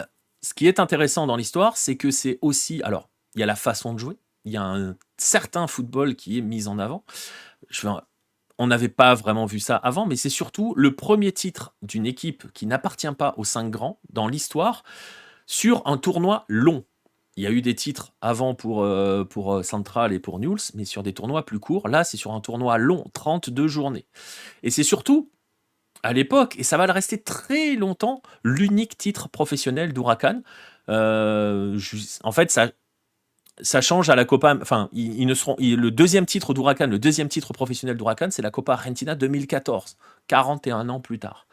Ce qui est intéressant dans l'histoire, c'est que c'est aussi... Alors, il y a la façon de jouer, il y a un certain football qui est mis en avant. Je vais On n'avait pas vraiment vu ça avant, mais c'est surtout le premier titre d'une équipe qui n'appartient pas aux 5 grands dans l'histoire sur un tournoi long. Il y a eu des titres avant pour Central et pour Newell's, mais sur des tournois plus courts. Là, c'est sur un tournoi long, 32 journées. Et c'est surtout, à l'époque, et ça va le rester très longtemps, l'unique titre professionnel d'Huracan. En fait, ça change à la Copa. Enfin, ils ne seront. Le deuxième titre d'Huracan, le deuxième titre professionnel d'Huracan, c'est la Copa Argentina 2014, 41 ans plus tard.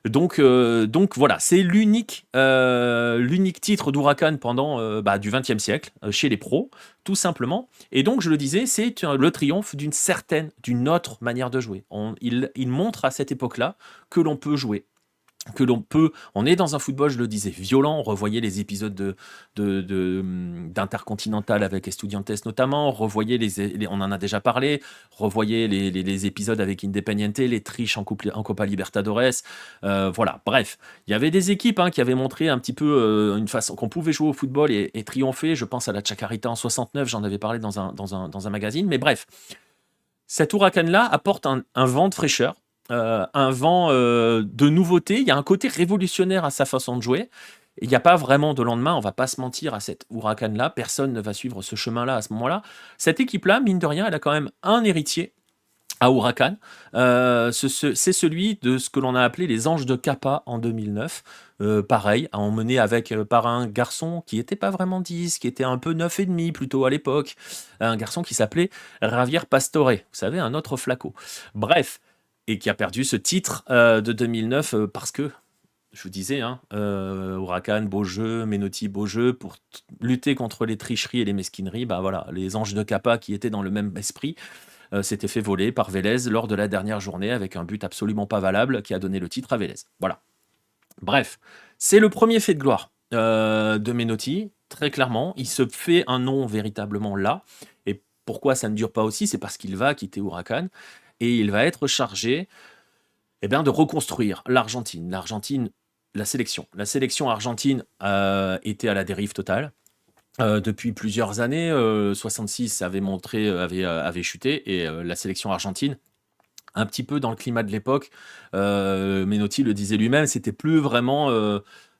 Donc voilà, c'est l'unique titre d'Huracan pendant du XXe siècle chez les pros, tout simplement. Et donc, je le disais, c'est le triomphe d'une autre manière de jouer. Il montre à cette époque-là que l'on peut jouer. On est dans un football, je le disais, violent. On revoyait les épisodes d'Intercontinental avec Estudiantes notamment. On en a déjà parlé. Revoyez les épisodes avec Independiente, les triches en Copa Libertadores. Voilà, bref. Il y avait des équipes qui avaient montré un petit peu une façon qu'on pouvait jouer au football et triompher. Je pense à la Chacarita en 69, j'en avais parlé dans un magazine. Mais bref, cet Huracan-là apporte un vent de fraîcheur. Un vent de nouveauté. Il y a un côté révolutionnaire à sa façon de jouer. Il n'y a pas vraiment de lendemain, on va pas se mentir à cet Huracan-là. Personne ne va suivre ce chemin-là à ce moment-là. Cette équipe-là, mine de rien, elle a quand même un héritier à Huracan. C'est celui de ce que l'on a appelé les Anges de Kappa en 2009. Pareil, emmené par un garçon qui n'était pas vraiment 10, qui était un peu 9,5 plutôt à l'époque. Un garçon qui s'appelait Javier Pastore. Vous savez, un autre Flaco. Bref. Et qui a perdu ce titre de 2009 parce que, je vous disais, Huracan, beau jeu, Menotti, beau jeu, pour lutter contre les tricheries et les mesquineries, voilà, les Anges de Kappa qui étaient dans le même esprit s'étaient fait voler par Vélez lors de la dernière journée avec un but absolument pas valable qui a donné le titre à Vélez. Voilà. Bref, c'est le premier fait de gloire de Menotti, très clairement. Il se fait un nom véritablement là. Et pourquoi ça ne dure pas aussi? C'est parce qu'il va quitter Huracan. Et il va être chargé de reconstruire l'Argentine. La sélection argentine était à la dérive totale. Depuis plusieurs années, 66 avait chuté, et la sélection argentine, un petit peu dans le climat de l'époque, Menotti le disait lui-même, c'était plus vraiment...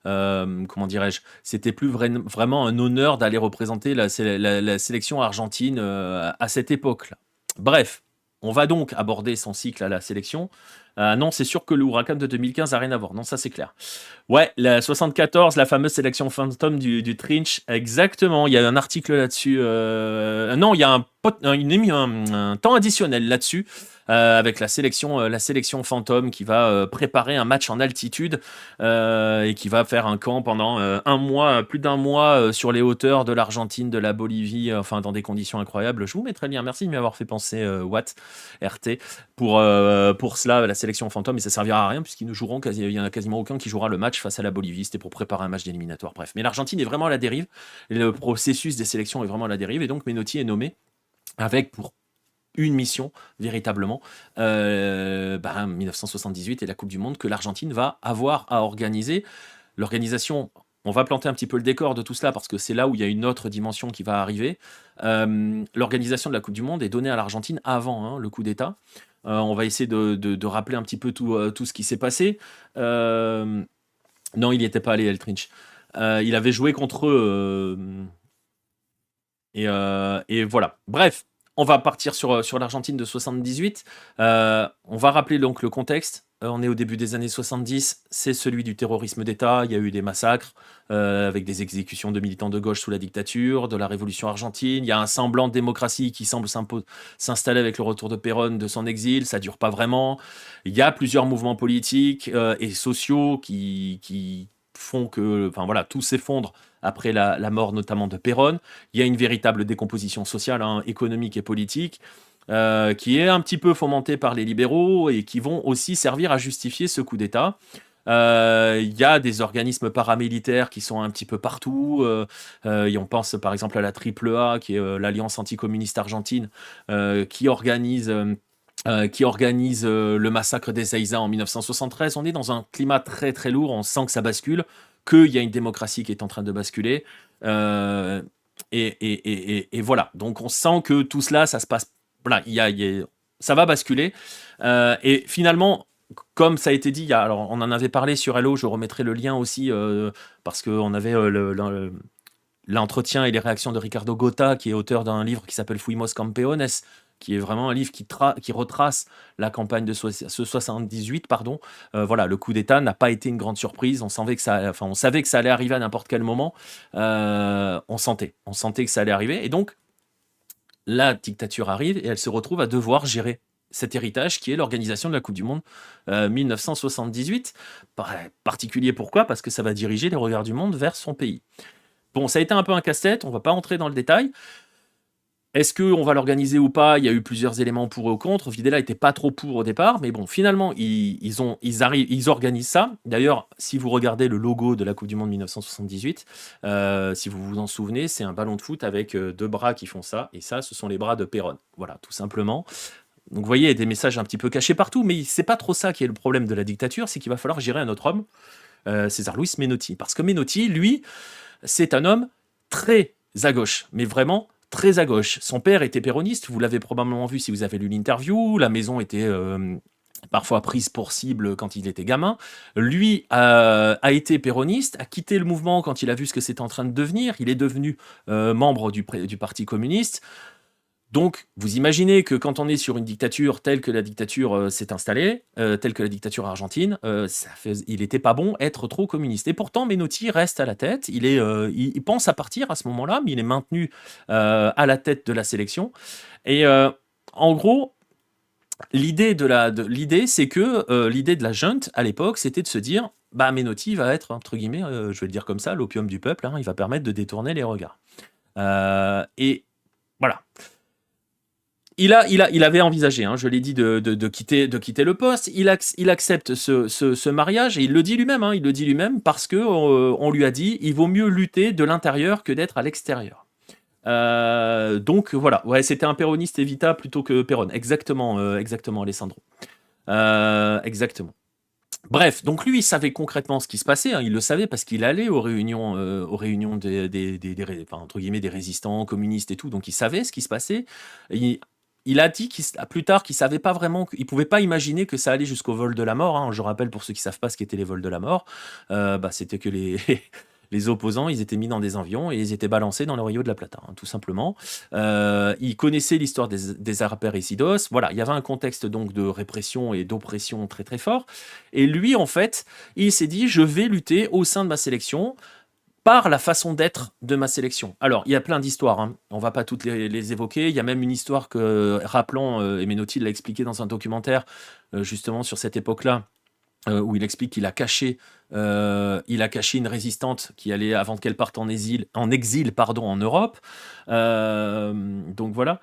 comment dirais-je, c'était plus vraiment un honneur d'aller représenter la sélection argentine à cette époque-là. Bref, on va donc aborder son cycle à la sélection. Non, c'est sûr que le Huracan de 2015 n'a rien à voir. Non, ça c'est clair. Ouais, la 74, la fameuse sélection fantôme du Trinch. Exactement, il y a un article là-dessus. Non, il y a un temps additionnel là-dessus. Avec la sélection fantôme qui va préparer un match en altitude et qui va faire un camp pendant plus d'un mois sur les hauteurs de l'Argentine, de la Bolivie, enfin dans des conditions incroyables. Je vous mettrai le lien. Merci de m'y avoir fait penser, Watt, RT, pour cela, la sélection fantôme, et ça servira à rien puisqu'ils ne joueront il y en a quasiment aucun qui jouera le match face à la Bolivie. C'était pour préparer un match d'éliminatoire. Bref, mais l'Argentine est vraiment à la dérive. Le processus des sélections est vraiment à la dérive, et donc Menotti est nommé avec pour une mission véritablement 1978 et la Coupe du Monde que l'Argentine va avoir à organiser. L'organisation, on va planter un petit peu le décor de tout cela parce que c'est là où il y a une autre dimension qui va arriver. L'organisation de la Coupe du Monde est donnée à l'Argentine avant le coup d'État. On va essayer de rappeler un petit peu tout ce qui s'est passé. Non, il n'y était pas allé, Eltrinch. Il avait joué contre eux. Et voilà. Bref, on va partir sur l'Argentine de 78. On va rappeler donc le contexte. On est au début des années 70. C'est celui du terrorisme d'État. Il y a eu des massacres avec des exécutions de militants de gauche sous la dictature, de la révolution argentine. Il y a un semblant de démocratie qui semble s'installer avec le retour de Perón de son exil. Ça ne dure pas vraiment. Il y a plusieurs mouvements politiques et sociaux qui font que tout s'effondre après la mort notamment de Perón. Il y a une véritable décomposition sociale, économique et politique, qui est un petit peu fomentée par les libéraux et qui vont aussi servir à justifier ce coup d'État. Il y a des organismes paramilitaires qui sont un petit peu partout. Et on pense par exemple à la AAA, qui est l'Alliance anticommuniste argentine, qui organise le massacre des Ezeiza en 1973. On est dans un climat très très lourd, on sent que ça bascule, qu'il y a une démocratie qui est en train de basculer. Euh, et voilà. Donc on sent que tout cela, ça se passe. Voilà, ça va basculer. Et finalement, comme ça a été dit, alors on en avait parlé sur Hello, je remettrai le lien aussi, parce qu'on avait l'entretien et les réactions de Ricardo Gotta, qui est auteur d'un livre qui s'appelle Fuimos Campeones, qui est vraiment un livre qui retrace la campagne de 78, pardon. Voilà, le coup d'État n'a pas été une grande surprise. On savait que ça allait arriver à n'importe quel moment. On sentait que ça allait arriver. Et donc, la dictature arrive et elle se retrouve à devoir gérer cet héritage qui est l'organisation de la Coupe du Monde 1978. Particulier pourquoi? Parce que ça va diriger les regards du monde vers son pays. Bon, ça a été un peu un casse-tête, on va pas entrer dans le détail. Est-ce qu'on va l'organiser ou pas? Il y a eu plusieurs éléments pour et contre. Videla n'était pas trop pour au départ, mais bon, finalement, ils organisent ça. D'ailleurs, si vous regardez le logo de la Coupe du Monde 1978, si vous vous en souvenez, c'est un ballon de foot avec deux bras qui font ça, et ça, ce sont les bras de Perón. Voilà, tout simplement. Donc vous voyez, il y a des messages un petit peu cachés partout, mais c'est pas trop ça qui est le problème de la dictature, c'est qu'il va falloir gérer un autre homme, César Luis Menotti. Parce que Menotti, lui, c'est un homme très à gauche, mais vraiment très à gauche. Son père était péroniste, vous l'avez probablement vu si vous avez lu l'interview, la maison était parfois prise pour cible quand il était gamin. Lui a été péroniste, a quitté le mouvement quand il a vu ce que c'était en train de devenir, il est devenu membre du Parti communiste. Donc, vous imaginez que quand on est sur une dictature telle que la dictature s'est installée, telle que la dictature argentine, il n'était pas bon être trop communiste. Et pourtant, Menotti reste à la tête. Il pense à partir à ce moment-là, mais il est maintenu à la tête de la sélection. Et en gros, l'idée c'est que l'idée de la junte à l'époque, c'était de se dire, bah Menotti va être entre guillemets, je vais le dire comme ça, l'opium du peuple. Hein, il va permettre de détourner les regards. Et voilà. Il avait envisagé, hein, je l'ai dit, de quitter le poste. Il accepte ce mariage et il le dit lui-même. Hein, il le dit lui-même parce que on lui a dit il vaut mieux lutter de l'intérieur que d'être à l'extérieur. Donc voilà, ouais, c'était un péroniste Evita plutôt que Perón. Exactement, Alessandro. Exactement. Bref, donc lui, il savait concrètement ce qui se passait. Hein, il le savait parce qu'il allait aux réunions entre guillemets, des résistants communistes et tout. Donc il savait ce qui se passait. Il a dit plus tard qu'il savait pas vraiment, qu'il pouvait pas imaginer que ça allait jusqu'au vol de la mort. Hein. Je rappelle pour ceux qui savent pas ce qu'étaient les vols de la mort, c'était que les opposants, ils étaient mis dans des avions et ils étaient balancés dans le Rio de la Plata, hein, tout simplement. Ils connaissaient l'histoire des Aparecidos. Voilà, il y avait un contexte donc de répression et d'oppression très très fort. Et lui, en fait, il s'est dit, je vais lutter au sein de ma sélection par la façon d'être de ma sélection. Alors, il y a plein d'histoires, hein. On ne va pas toutes les évoquer. Il y a même une histoire que, rappelant, et Menotti l'a expliqué dans un documentaire, justement sur cette époque-là, où il explique qu'il a caché une résistante qui allait, avant qu'elle parte en exil, en Europe. Donc voilà.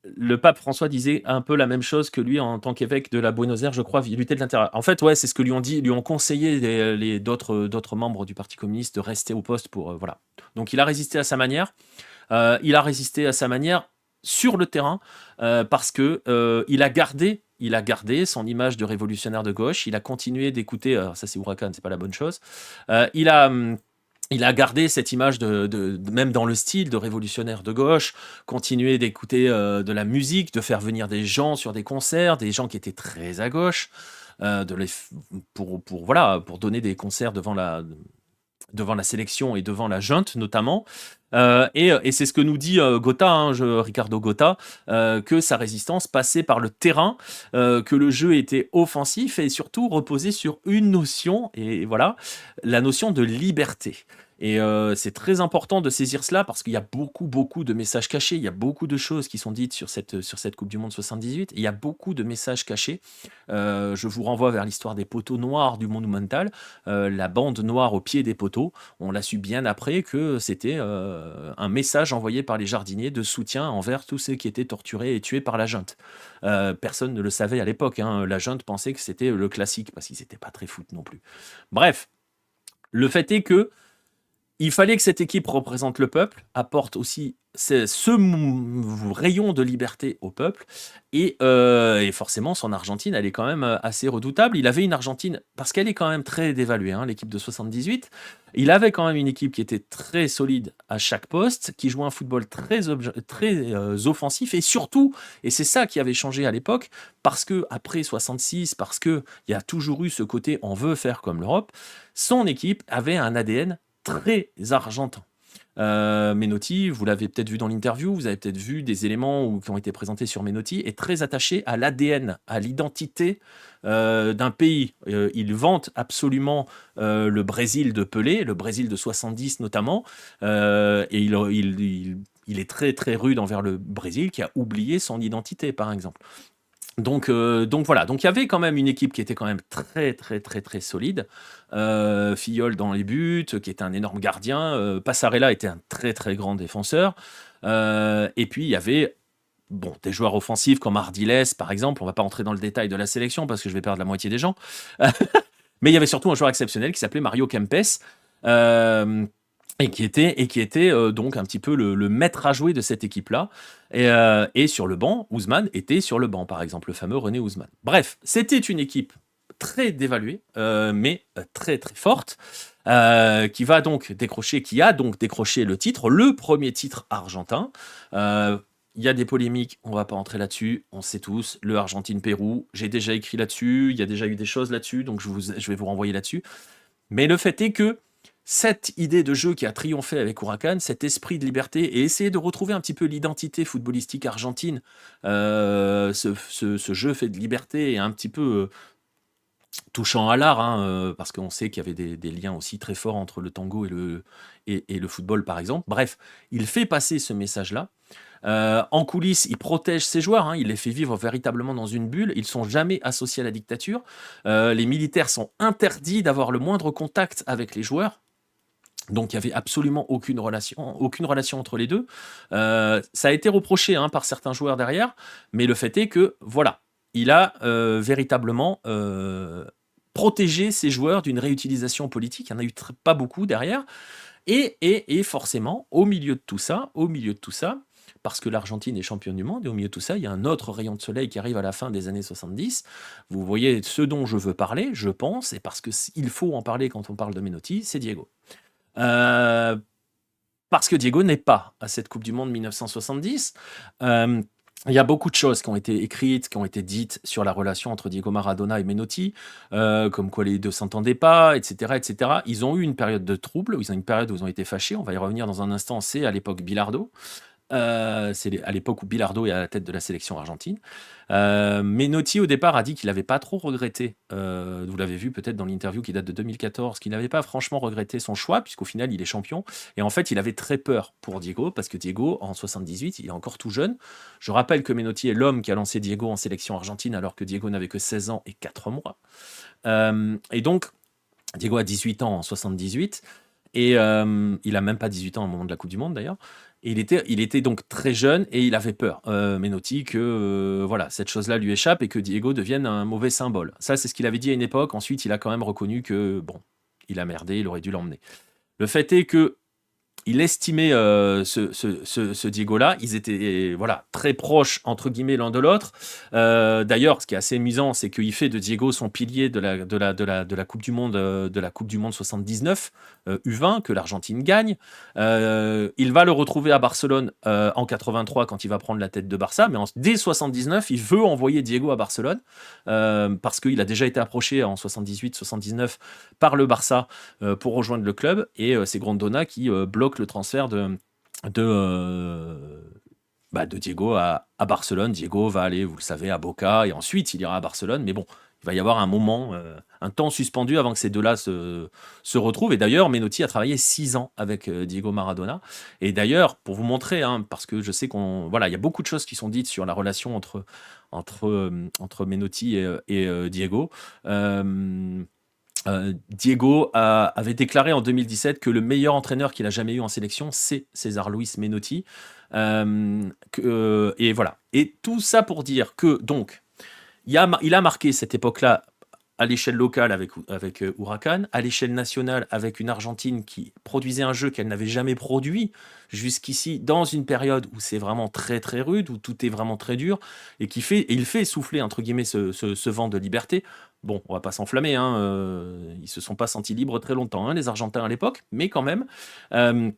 Le pape François disait un peu la même chose que lui en tant qu'évêque de la Buenos Aires, je crois, lutter de l'intérieur. En fait, ouais, c'est ce que lui ont conseillé d'autres membres du Parti communiste de rester au poste pour voilà. Donc il a résisté à sa manière. Il a résisté à sa manière sur le terrain parce que il a gardé son image de révolutionnaire de gauche. Il a continué d'écouter. Ça, c'est Huracan, c'est pas la bonne chose. Il a gardé cette image même dans le style de révolutionnaire de gauche, continuer d'écouter de la musique, de faire venir des gens sur des concerts, des gens qui étaient très à gauche, pour donner des concerts devant la sélection et devant la junte notamment. Et c'est ce que nous dit Gotta, hein, Ricardo Gotta, que sa résistance passait par le terrain, que le jeu était offensif et surtout reposait sur une notion, et voilà, la notion de liberté. Et c'est très important de saisir cela parce qu'il y a beaucoup de messages cachés, il y a beaucoup de choses qui sont dites sur cette Coupe du Monde 78, et il y a beaucoup de messages cachés. Je vous renvoie vers l'histoire des poteaux noirs du Monumental, la bande noire au pied des poteaux. On l'a su bien après que c'était un message envoyé par les jardiniers de soutien envers tous ceux qui étaient torturés et tués par la junte. Personne ne le savait à l'époque. Hein. La junte pensait que c'était le classique parce qu'ils n'étaient pas très foot non plus. Bref, le fait est que il fallait que cette équipe représente le peuple, apporte aussi rayon de liberté au peuple. Et forcément, son Argentine, elle est quand même assez redoutable. Il avait une Argentine, parce qu'elle est quand même très dévaluée, hein, l'équipe de 78. Il avait quand même une équipe qui était très solide à chaque poste, qui jouait un football très offensif, et surtout, et c'est ça qui avait changé à l'époque, parce que après 66, parce que il y a toujours eu ce côté on veut faire comme l'Europe, son équipe avait un ADN très argentin. Menotti, vous l'avez peut-être vu dans l'interview, vous avez peut-être vu des éléments qui ont été présentés sur Menotti, est très attaché à l'ADN, à l'identité d'un pays. Il vante absolument le Brésil de Pelé, le Brésil de 70 notamment, et il est très très rude envers le Brésil qui a oublié son identité, par exemple. Donc voilà, donc il y avait quand même une équipe qui était quand même très très très très solide. Fillol dans les buts, qui était un énorme gardien. Passarella était un très très grand défenseur. Et puis il y avait des joueurs offensifs comme Ardiles, par exemple. On va pas entrer dans le détail de la sélection parce que je vais perdre la moitié des gens. Mais il y avait surtout un joueur exceptionnel qui s'appelait Mario Kempes. Et qui était donc un petit peu le maître à jouer de cette équipe-là. Et sur le banc, Ousmane était sur le banc, par exemple, le fameux René Ousmane. Bref, c'était une équipe très dévaluée, mais très très forte, qui a donc décroché le titre, le premier titre argentin. Il y a des polémiques, on va pas entrer là-dessus, on sait tous, le Argentine-Pérou, j'ai déjà écrit là-dessus, il y a déjà eu des choses là-dessus, donc je vais vous renvoyer là-dessus. Mais le fait est que cette idée de jeu qui a triomphé avec Huracan, cet esprit de liberté, et essayer de retrouver un petit peu l'identité footballistique argentine, ce jeu fait de liberté et un petit peu touchant à l'art, hein, parce qu'on sait qu'il y avait des liens aussi très forts entre le tango et le football, par exemple. Bref, il fait passer ce message-là. En coulisses, il protège ses joueurs, hein, il les fait vivre véritablement dans une bulle. Ils ne sont jamais associés à la dictature. Les militaires sont interdits d'avoir le moindre contact avec les joueurs. Donc il n'y avait absolument aucune relation entre les deux. Ça a été reproché par certains joueurs derrière, mais le fait est que, voilà, il a véritablement protégé ses joueurs d'une réutilisation politique. Il n'y en a eu pas beaucoup derrière. Et forcément, au milieu de tout ça, parce que l'Argentine est championne du monde, et au milieu de tout ça, il y a un autre rayon de soleil qui arrive à la fin des années 70. Vous voyez ce dont je veux parler, je pense, et parce qu'il faut en parler quand on parle de Menotti, c'est Diego. Parce que Diego n'est pas à cette Coupe du Monde 1970. Il y a beaucoup de choses qui ont été écrites, qui ont été dites sur la relation entre Diego Maradona et Menotti, comme quoi les deux s'entendaient pas, etc., etc. Ils ont eu une période de trouble, ils ont eu une période où ils ont été fâchés, on va y revenir dans un instant, c'est à l'époque Bilardo. C'est à l'époque où Bilardo est à la tête de la sélection argentine. Menotti, au départ, a dit qu'il n'avait pas trop regretté, vous l'avez vu peut-être dans l'interview qui date de 2014, qu'il n'avait pas franchement regretté son choix, puisqu'au final, il est champion. Et en fait, il avait très peur pour Diego, parce que Diego, en 78, il est encore tout jeune. Je rappelle que Menotti est l'homme qui a lancé Diego en sélection argentine, alors que Diego n'avait que 16 ans et 4 mois. Et donc, Diego a 18 ans en 78, et il a même pas 18 ans au moment de la Coupe du Monde, d'ailleurs. Et il était donc très jeune et il avait peur, Menotti, que voilà, cette chose-là lui échappe et que Diego devienne un mauvais symbole. Ça, c'est ce qu'il avait dit à une époque. Ensuite, il a quand même reconnu que, bon, il a merdé, il aurait dû l'emmener. Le fait est que il estimait ce Diego-là. Ils étaient voilà, très proches, entre guillemets, l'un de l'autre. D'ailleurs, ce qui est assez amusant, c'est qu'il fait de Diego son pilier de la Coupe du Monde, de la Coupe du Monde 79, U20, que l'Argentine gagne. Il va le retrouver à Barcelone en 83 quand il va prendre la tête de Barça, mais dès 79, il veut envoyer Diego à Barcelone parce qu'il a déjà été approché en 78-79 par le Barça pour rejoindre le club, et c'est Grondona qui bloque le transfert de Diego à Barcelone. Diego va aller, vous le savez, à Boca, et ensuite il ira à Barcelone, mais bon, il va y avoir un moment, un temps suspendu avant que ces deux-là se retrouvent. Et d'ailleurs, Menotti a travaillé 6 ans avec Diego Maradona. Et d'ailleurs, pour vous montrer, parce que je sais il y a beaucoup de choses qui sont dites sur la relation entre Menotti et Diego. Diego avait déclaré en 2017 que le meilleur entraîneur qu'il a jamais eu en sélection, c'est César Luis Menotti. Et voilà. Et tout ça pour dire que, donc, il a marqué cette époque-là à l'échelle locale avec Huracan, à l'échelle nationale avec une Argentine qui produisait un jeu qu'elle n'avait jamais produit jusqu'ici, dans une période où c'est vraiment très très rude, où tout est vraiment très dur, et il fait souffler, entre guillemets, ce vent de liberté. Bon, on va pas s'enflammer, hein, ils se sont pas sentis libres très longtemps, hein, les Argentins à l'époque, mais quand même. Euh,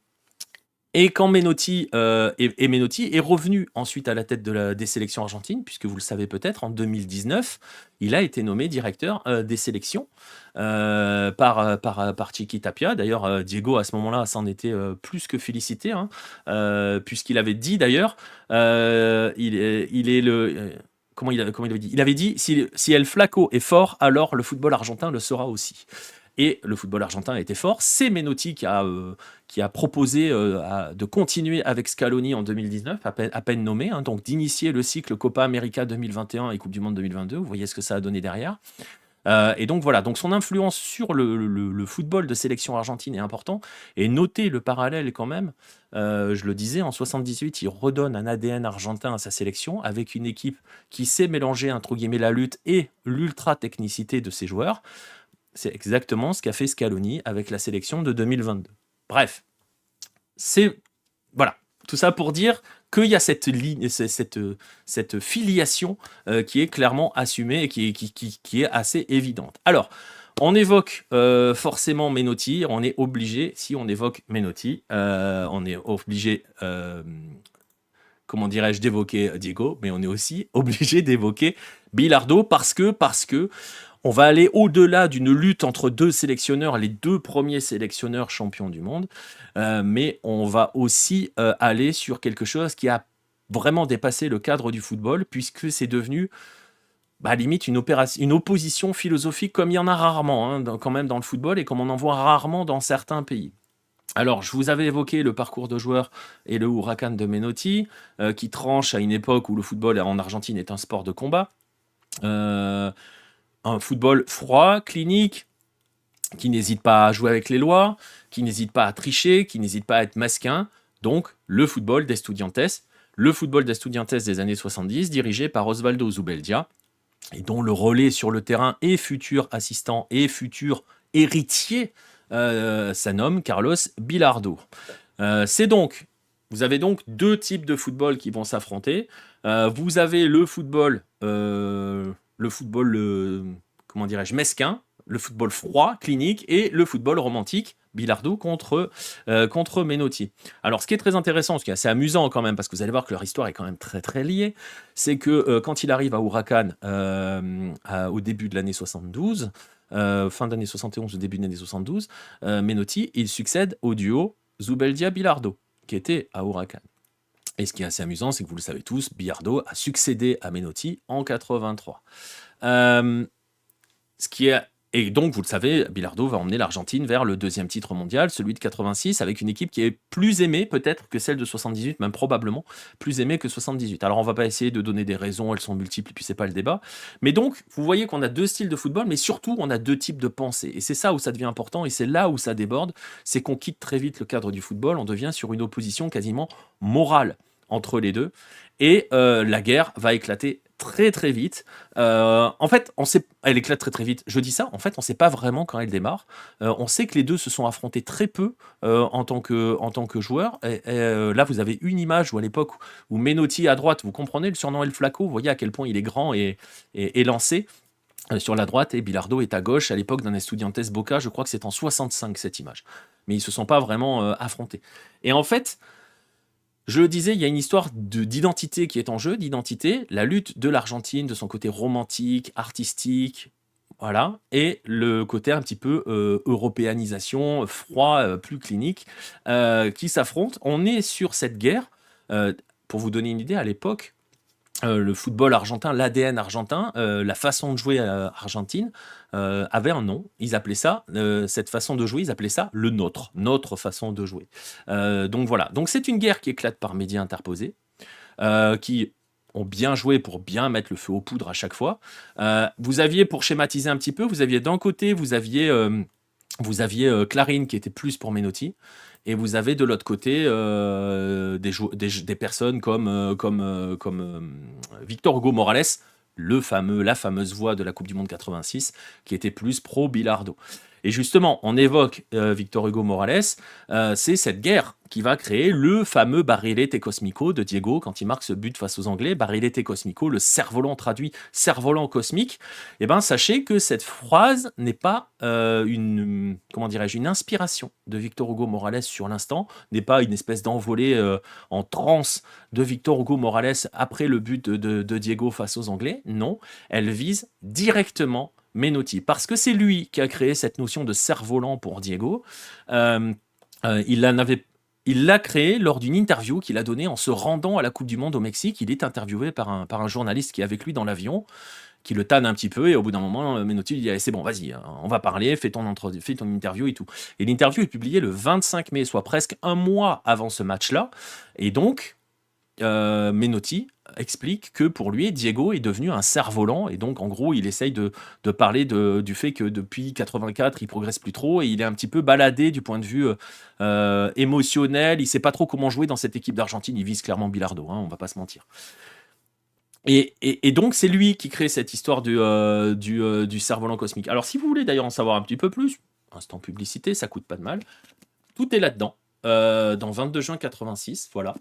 et quand Menotti est revenu ensuite à la tête des sélections argentines, puisque vous le savez peut-être, en 2019, il a été nommé directeur des sélections par Chiqui Tapia. D'ailleurs, Diego, à ce moment-là, s'en était plus que félicité, hein, puisqu'il avait dit d'ailleurs, il est le... comment il avait dit? Il avait dit, si El Flaco est fort, alors le football argentin le sera aussi. Et le football argentin a été fort. C'est Menotti qui a proposé de continuer avec Scaloni en 2019, à peine nommé, hein, donc d'initier le cycle Copa América 2021 et Coupe du Monde 2022. Vous voyez ce que ça a donné derrière. Et donc voilà, donc son influence sur le football de sélection argentine est important. Et notez le parallèle quand même, je le disais, en 78, il redonne un ADN argentin à sa sélection avec une équipe qui sait mélanger, entre guillemets, la lutte et l'ultra-technicité de ses joueurs. C'est exactement ce qu'a fait Scaloni avec la sélection de 2022. Bref, c'est voilà, tout ça pour dire qu'il y a cette ligne, cette filiation qui est clairement assumée et qui est assez évidente. Alors, on évoque forcément Menotti, on est obligé, si on évoque Menotti, on est obligé, comment dirais-je, d'évoquer Diego, mais on est aussi obligé d'évoquer Bilardo parce que on va aller au-delà d'une lutte entre deux sélectionneurs, les deux premiers sélectionneurs champions du monde, mais on va aussi aller sur quelque chose qui a vraiment dépassé le cadre du football, puisque c'est devenu limite une opposition philosophique comme il y en a rarement, hein, quand même dans le football, et comme on en voit rarement dans certains pays. Alors, je vous avais évoqué le parcours de joueur et le Huracan de Menotti, qui tranche à une époque où le football en Argentine est un sport de combat. Un football froid, clinique, qui n'hésite pas à jouer avec les lois, qui n'hésite pas à tricher, qui n'hésite pas à être mesquin. Donc, le football d'Estudiantes des années 70, dirigé par Osvaldo Zubeldia, et dont le relais sur le terrain et futur assistant et futur héritier s'nomme Carlos Bilardo. Vous avez donc deux types de football qui vont s'affronter. Vous avez le football comment dirais-je, mesquin, le football froid, clinique, et le football romantique, Bilardo contre Menotti. Alors, ce qui est très intéressant, ce qui est assez amusant quand même, parce que vous allez voir que leur histoire est quand même très très liée, c'est que quand il arrive à Huracan au début de l'année 72, fin d'année 71 ou début de l'année 72, Menotti, il succède au duo Zubeldia-Bilardo, qui était à Huracan. Et ce qui est assez amusant, c'est que vous le savez tous, Bilardo a succédé à Menotti en 83. Et donc, vous le savez, Bilardo va emmener l'Argentine vers le deuxième titre mondial, celui de 86, avec une équipe qui est plus aimée peut-être que celle de 78, même probablement plus aimée que 78. Alors, on va pas essayer de donner des raisons, elles sont multiples, et puis c'est pas le débat. Mais donc, vous voyez qu'on a deux styles de football, mais surtout, on a deux types de pensée. Et c'est ça où ça devient important, et c'est là où ça déborde, c'est qu'on quitte très vite le cadre du football, on devient sur une opposition quasiment morale entre les deux, et la guerre va éclater très très vite. En fait, elle éclate très très vite. Je dis ça, en fait, on ne sait pas vraiment quand elle démarre. On sait que les deux se sont affrontés très peu en tant que joueurs. Là, vous avez une image où à l'époque où Menotti à droite, vous comprenez le surnom El Flaco, vous voyez à quel point il est grand et lancé. Sur la droite, et Bilardo est à gauche à l'époque d'un Estudiantes Boca, je crois que c'est en 65 cette image. Mais ils ne se sont pas vraiment affrontés. Et en fait, je le disais, il y a une histoire d'identité qui est en jeu, d'identité, la lutte de l'Argentine, de son côté romantique, artistique, voilà, et le côté un petit peu européanisation, froid, plus clinique, qui s'affrontent. On est sur cette guerre. Pour vous donner une idée, à l'époque, le football argentin, l'ADN argentin, la façon de jouer argentine avait un nom. Ils appelaient ça, cette façon de jouer, ils appelaient ça le notre façon de jouer. Donc voilà. Donc c'est une guerre qui éclate par médias interposés, qui ont bien joué pour bien mettre le feu aux poudres à chaque fois. Vous aviez, pour schématiser un petit peu, vous aviez d'un côté, vous aviez Clarín qui était plus pour Menotti. Et vous avez de l'autre côté des personnes comme Victor Hugo Morales, la fameuse voix de la Coupe du Monde 86, qui était plus pro-Bilardo. Et justement, on évoque Victor Hugo Morales, c'est cette guerre qui va créer le fameux Barrilete Cosmico de Diego quand il marque ce but face aux Anglais. Barrilete Cosmico, le cerf-volant traduit cerf-volant cosmique. Eh ben, sachez que cette phrase n'est pas une inspiration de Victor Hugo Morales sur l'instant, n'est pas une espèce d'envolée en transe de Victor Hugo Morales après le but de Diego face aux Anglais. Non, elle vise directement Menotti, parce que c'est lui qui a créé cette notion de cerf-volant pour Diego. Il l'a créé lors d'une interview qu'il a donnée en se rendant à la Coupe du Monde au Mexique. Il est interviewé par un journaliste qui est avec lui dans l'avion, qui le tanne un petit peu, et au bout d'un moment, Menotti lui dit « C'est bon, vas-y, on va parler, fais ton interview et tout ». Et l'interview est publiée le 25 mai, soit presque un mois avant ce match-là, et donc Menotti explique que pour lui, Diego est devenu un cerf-volant, et donc en gros il essaye de parler du fait que depuis 84 il progresse plus trop, et il est un petit peu baladé du point de vue émotionnel, il sait pas trop comment jouer dans cette équipe d'Argentine, il vise clairement Bilardo, on va pas se mentir. Et donc c'est lui qui crée cette histoire du cerf-volant cosmique. Alors si vous voulez d'ailleurs en savoir un petit peu plus, instant publicité, ça coûte pas de mal, tout est là-dedans. Dans 22 juin 86, voilà.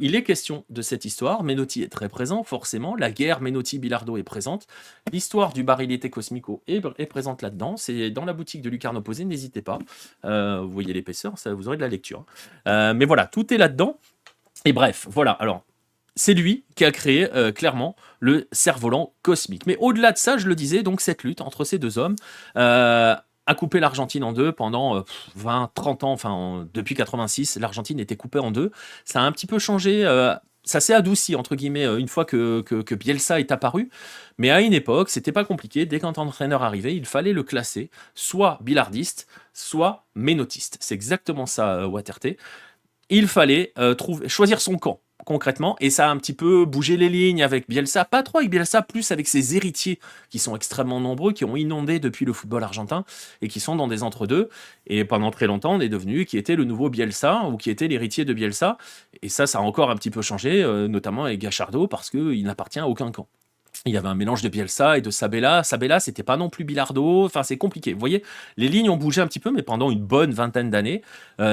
Il est question de cette histoire. Menotti est très présent, forcément. La guerre Menotti-Bilardo est présente. L'histoire du Barrilete Cosmico est présente là-dedans. C'est dans la boutique de Lucarne Opposé, n'hésitez pas. Vous voyez l'épaisseur, ça, vous aurez de la lecture. Mais voilà, tout est là-dedans. Et bref, voilà. Alors, c'est lui qui a créé clairement le cerf-volant cosmique. Mais au-delà de ça, je le disais, donc cette lutte entre ces deux hommes a coupé l'Argentine en deux pendant 20, 30 ans, enfin depuis 86, l'Argentine était coupée en deux. Ça a un petit peu changé, ça s'est adouci entre guillemets une fois que Bielsa est apparu, mais à une époque, c'était pas compliqué, dès qu'un entraîneur arrivait, il fallait le classer, soit bilardiste, soit ménotiste. C'est exactement ça, Waterté. Il fallait choisir son camp. Concrètement, et ça a un petit peu bougé les lignes avec Bielsa, pas trop avec Bielsa, plus avec ses héritiers qui sont extrêmement nombreux, qui ont inondé depuis le football argentin et qui sont dans des entre-deux. Et pendant très longtemps, on est devenu qui était le nouveau Bielsa ou qui était l'héritier de Bielsa. Et ça a encore un petit peu changé, notamment avec Gallardo, parce qu'il n'appartient à aucun camp. Il y avait un mélange de Bielsa et de Sabella. Sabella, c'était pas non plus Bilardo. Enfin, c'est compliqué. Vous voyez, les lignes ont bougé un petit peu, mais pendant une bonne vingtaine d'années,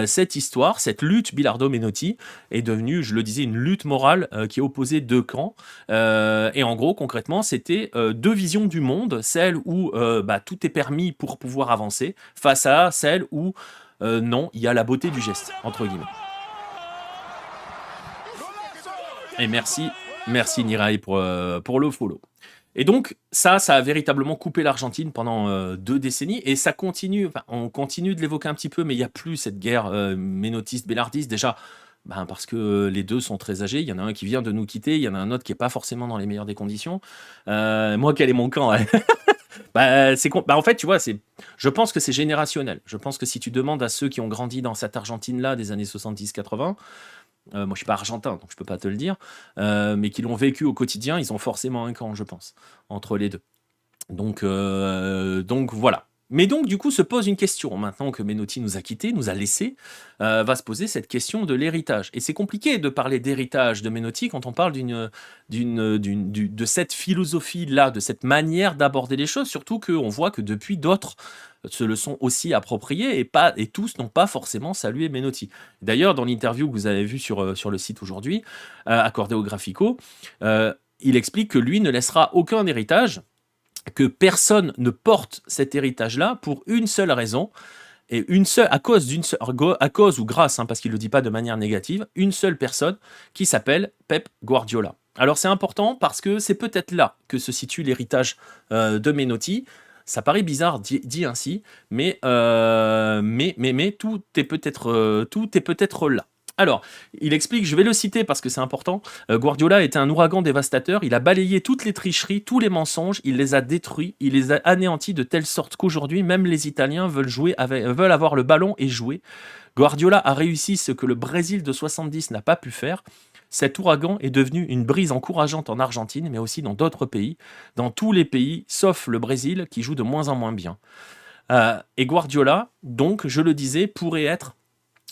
cette histoire, cette lutte Bilardo-Menotti est devenue, je le disais, une lutte morale qui opposait deux camps. Et en gros, concrètement, c'était deux visions du monde. Celle où tout est permis pour pouvoir avancer, face à celle où non, il y a la beauté du geste, entre guillemets. Et merci Nirai pour le follow. Et donc, ça a véritablement coupé l'Argentine pendant 2 décennies, et ça continue, on continue de l'évoquer un petit peu, mais il n'y a plus cette guerre ménotiste-bélardiste, déjà, parce que les deux sont très âgés, il y en a un qui vient de nous quitter, il y en a un autre qui n'est pas forcément dans les meilleures des conditions. Moi, quel est mon camp en fait, tu vois, je pense que c'est générationnel. Je pense que si tu demandes à ceux qui ont grandi dans cette Argentine-là des années 70-80, moi je suis pas argentin donc je peux pas te le dire, mais qui l'ont vécu au quotidien, ils ont forcément un camp, je pense, entre les deux. Donc voilà. Mais donc du coup se pose une question, maintenant que Menotti nous a quittés, nous a laissés, va se poser cette question de l'héritage. Et c'est compliqué de parler d'héritage de Menotti quand on parle de cette philosophie-là, de cette manière d'aborder les choses, surtout qu'on voit que depuis d'autres se le sont aussi appropriés et tous n'ont pas forcément salué Menotti. D'ailleurs, dans l'interview que vous avez vue sur le site aujourd'hui, accordée au Graphico, il explique que lui ne laissera aucun héritage, que personne ne porte cet héritage-là pour une seule raison, et à cause ou grâce, parce qu'il ne le dit pas de manière négative, une seule personne qui s'appelle Pep Guardiola. Alors c'est important parce que c'est peut-être là que se situe l'héritage de Menotti. Ça paraît bizarre dit ainsi, mais tout est peut-être là. Alors, il explique, je vais le citer parce que c'est important, Guardiola était un ouragan dévastateur, il a balayé toutes les tricheries, tous les mensonges, il les a détruits, il les a anéantis de telle sorte qu'aujourd'hui, même les Italiens veulent avoir le ballon et jouer. Guardiola a réussi ce que le Brésil de 70 n'a pas pu faire. Cet ouragan est devenu une brise encourageante en Argentine, mais aussi dans d'autres pays, dans tous les pays, sauf le Brésil, qui joue de moins en moins bien. Et Guardiola, donc, je le disais, pourrait être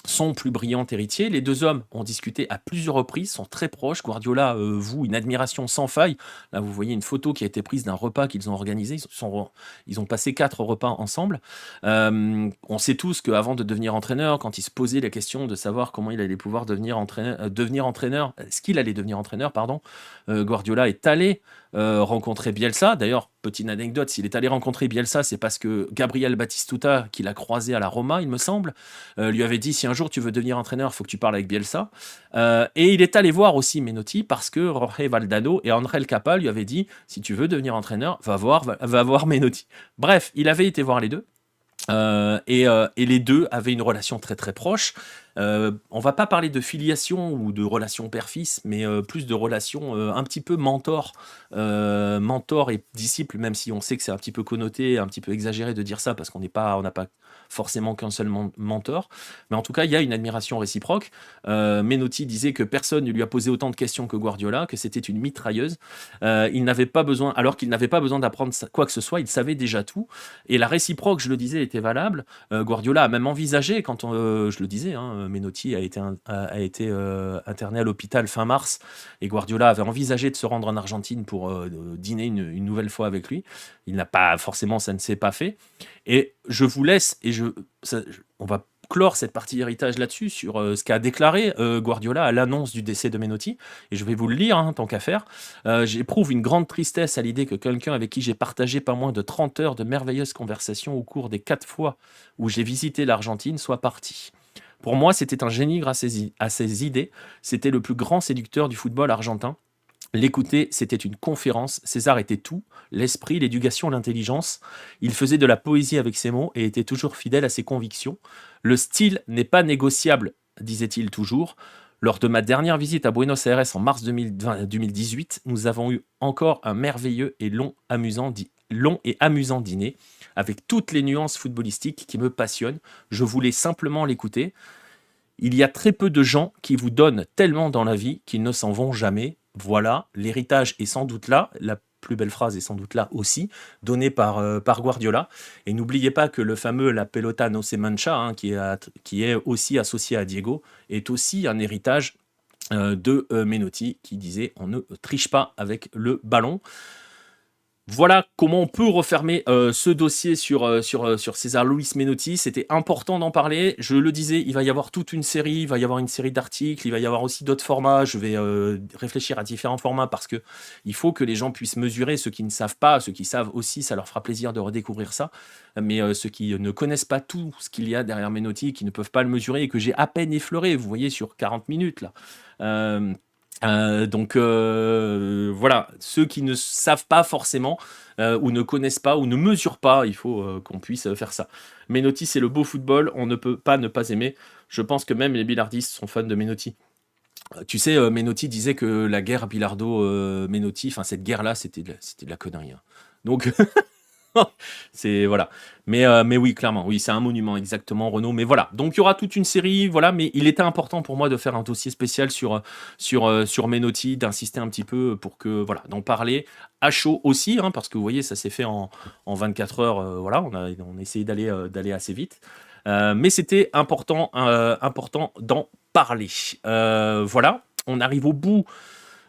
son plus brillant héritier. Les deux hommes ont discuté à plusieurs reprises, sont très proches. Guardiola voue une admiration sans faille. Là, vous voyez une photo qui a été prise d'un repas qu'ils ont organisé. Ils ont passé 4 repas ensemble. On sait tous qu'avant de devenir entraîneur, quand il se posait la question de savoir comment il allait pouvoir devenir entraîneur, ce qu'il allait devenir entraîneur, pardon, Guardiola est allé rencontrer Bielsa. D'ailleurs, petite anecdote, s'il est allé rencontrer Bielsa, c'est parce que Gabriel Batistuta, qu'il a croisé à la Roma, il me semble, lui avait dit, si un jour tu veux devenir entraîneur, il faut que tu parles avec Bielsa. Et il est allé voir aussi Menotti parce que Jorge Valdano et André Capa lui avaient dit, si tu veux devenir entraîneur, va voir Menotti. Bref, il avait été voir les deux. Et les deux avaient une relation très très proche. On va pas parler de filiation ou de relation père-fils, mais plus de relation un petit peu mentor et disciple, même si on sait que c'est un petit peu connoté, un petit peu exagéré de dire ça parce on n'a pas forcément qu'un seul mentor. Mais en tout cas, il y a une admiration réciproque. Menotti disait que personne ne lui a posé autant de questions que Guardiola, que c'était une mitrailleuse. Il n'avait pas besoin, alors qu'il n'avait pas besoin d'apprendre quoi que ce soit, il savait déjà tout. Et la réciproque, je le disais, était valable. Guardiola a même envisagé, quand je le disais, Menotti a été interné à l'hôpital fin mars, et Guardiola avait envisagé de se rendre en Argentine pour dîner une nouvelle fois avec lui. Il n'a pas, forcément, ça ne s'est pas fait. Et je vous laisse, on va clore cette partie héritage là-dessus, sur ce qu'a déclaré Guardiola à l'annonce du décès de Menotti. Et je vais vous le lire, tant qu'à faire. J'éprouve une grande tristesse à l'idée que quelqu'un avec qui j'ai partagé pas moins de 30 heures de merveilleuses conversations au cours des 4 fois où j'ai visité l'Argentine soit parti. Pour moi, c'était un génie grâce à ses idées. C'était le plus grand séducteur du football argentin. L'écouter, c'était une conférence. César était tout, l'esprit, l'éducation, l'intelligence. Il faisait de la poésie avec ses mots et était toujours fidèle à ses convictions. Le style n'est pas négociable, disait-il toujours. Lors de ma dernière visite à Buenos Aires en mars 2018, nous avons eu encore un merveilleux et long et amusant dîner, avec toutes les nuances footballistiques qui me passionnent. Je voulais simplement l'écouter. Il y a très peu de gens qui vous donnent tellement dans la vie qu'ils ne s'en vont jamais. Voilà, l'héritage est sans doute là, la plus belle phrase est sans doute là aussi, donnée par Guardiola. Et n'oubliez pas que le fameux La Pelota no se mancha, qui est aussi associé à Diego, est aussi un héritage de Menotti, qui disait on ne triche pas avec le ballon. Voilà comment on peut refermer ce dossier sur César Luis Menotti. C'était important d'en parler. Je le disais, il va y avoir toute une série, il va y avoir une série d'articles, il va y avoir aussi d'autres formats. Je vais réfléchir à différents formats parce que il faut que les gens puissent mesurer. Ceux qui ne savent pas, ceux qui savent aussi, ça leur fera plaisir de redécouvrir ça. Mais ceux qui ne connaissent pas tout ce qu'il y a derrière Menotti, qui ne peuvent pas le mesurer et que j'ai à peine effleuré, vous voyez, sur 40 minutes là. Donc voilà, ceux qui ne savent pas forcément ou ne connaissent pas ou ne mesurent pas, il faut qu'on puisse faire ça. Menotti, c'est le beau football, on ne peut pas ne pas aimer. Je pense que même les billardistes sont fans de Menotti. Tu sais, Menotti disait que la guerre Bilardo-Menotti, enfin cette guerre-là, c'était de la connerie. Donc c'est voilà. Mais oui, clairement, oui, c'est un monument exactement, Renaud. Mais voilà, donc il y aura toute une série, voilà. Mais il était important pour moi de faire un dossier spécial sur Menotti, d'insister un petit peu pour que voilà, d'en parler à chaud aussi, parce que vous voyez, ça s'est fait en 24 heures. Voilà, on a essayé d'aller assez vite. Mais c'était important d'en parler. Voilà, on arrive au bout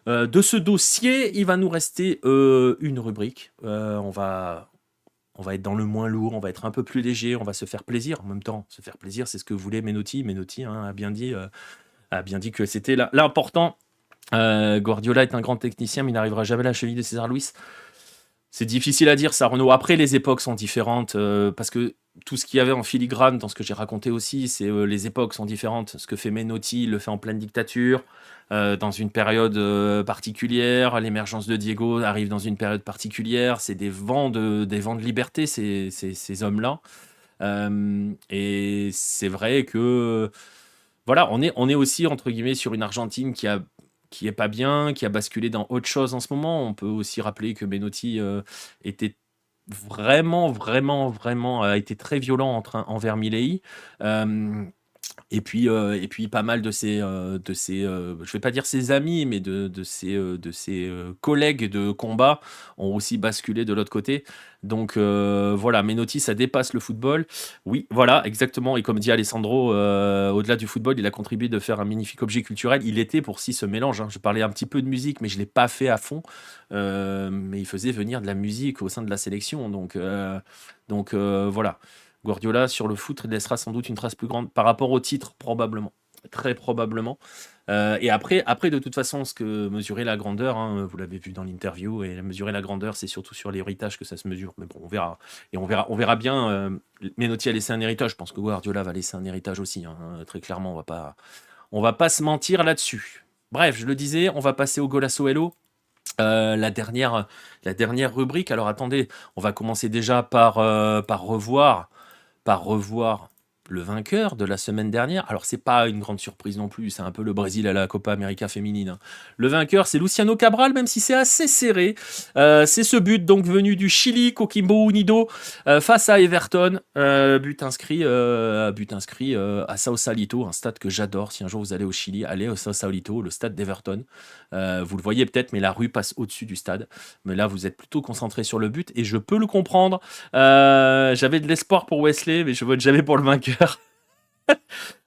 de ce dossier. Il va nous rester une rubrique. On va être dans le moins lourd, on va être un peu plus léger, on va se faire plaisir. En même temps, se faire plaisir, c'est ce que voulait Menotti. Menotti a bien dit que c'était l'important. Guardiola est un grand technicien, mais il n'arrivera jamais à la cheville de César Luis. C'est difficile à dire ça, Renaud. Après, les époques sont différentes, parce que tout ce qu'il y avait en filigrane dans ce que j'ai raconté aussi, c'est les époques sont différentes. Ce que fait Menotti, il le fait en pleine dictature, dans une période particulière. L'émergence de Diego arrive dans une période particulière. C'est des vents de liberté, ces hommes-là. Et c'est vrai que voilà, on est aussi entre guillemets sur une Argentine qui est pas bien, qui a basculé dans autre chose en ce moment. On peut aussi rappeler que Menotti était vraiment a été très violent envers Milei. Et puis pas mal je vais pas dire ses amis, mais de ses collègues de combat ont aussi basculé de l'autre côté. Donc voilà, Menotti, ça dépasse le football. Oui, voilà, exactement. Et comme dit Alessandro, au-delà du football, il a contribué de faire un magnifique objet culturel. Il était pour si ce mélange, hein. Je parlais un petit peu de musique, mais je ne l'ai pas fait à fond. Mais il faisait venir de la musique au sein de la sélection. Donc voilà. Guardiola, sur le foot, il laissera sans doute une trace plus grande par rapport au titre, probablement. Très probablement. Et après, de toute façon, ce que mesurer la grandeur, hein, vous l'avez vu dans l'interview, et mesurer la grandeur, c'est surtout sur l'héritage que ça se mesure. Mais bon, on verra. Et on verra bien. Menotti a laissé un héritage. Je pense que Guardiola va laisser un héritage aussi. Hein, très clairement, on va pas se mentir là-dessus. Bref, je le disais, on va passer au Golasso Hello. La dernière rubrique. Alors attendez, on va commencer déjà par revoir le vainqueur de la semaine dernière. Alors, c'est pas une grande surprise non plus, c'est un peu le Brésil à la Copa América féminine, hein. Le vainqueur, c'est Luciano Cabral, même si c'est assez serré. C'est ce but donc venu du Chili, Coquimbo Unido, face à Everton. But inscrit à Sausalito, un stade que j'adore. Si un jour vous allez au Chili, allez au Sausalito, le stade d'Everton. Vous le voyez peut-être, mais la rue passe au-dessus du stade. Mais là, vous êtes plutôt concentré sur le but, et je peux le comprendre. J'avais de l'espoir pour Wesley, mais je vote jamais pour le vainqueur.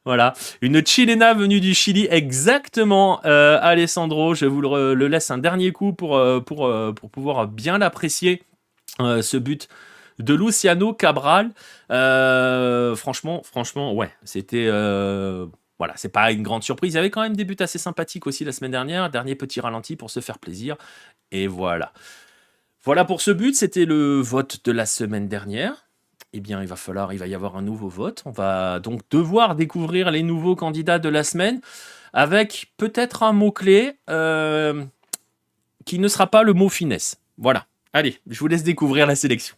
Voilà, une chilena venue du Chili, exactement. Alessandro, je vous le laisse un dernier coup pour pouvoir bien l'apprécier, ce but de Luciano Cabral. Franchement, ouais, c'était... voilà, c'est pas une grande surprise. Il y avait quand même des buts assez sympathiques aussi la semaine dernière. Dernier petit ralenti pour se faire plaisir. Et voilà. Voilà pour ce but, c'était le vote de la semaine dernière. Eh bien, il va y avoir un nouveau vote. On va donc devoir découvrir les nouveaux candidats de la semaine avec peut-être un mot-clé qui ne sera pas le mot finesse. Voilà. Allez, je vous laisse découvrir la sélection.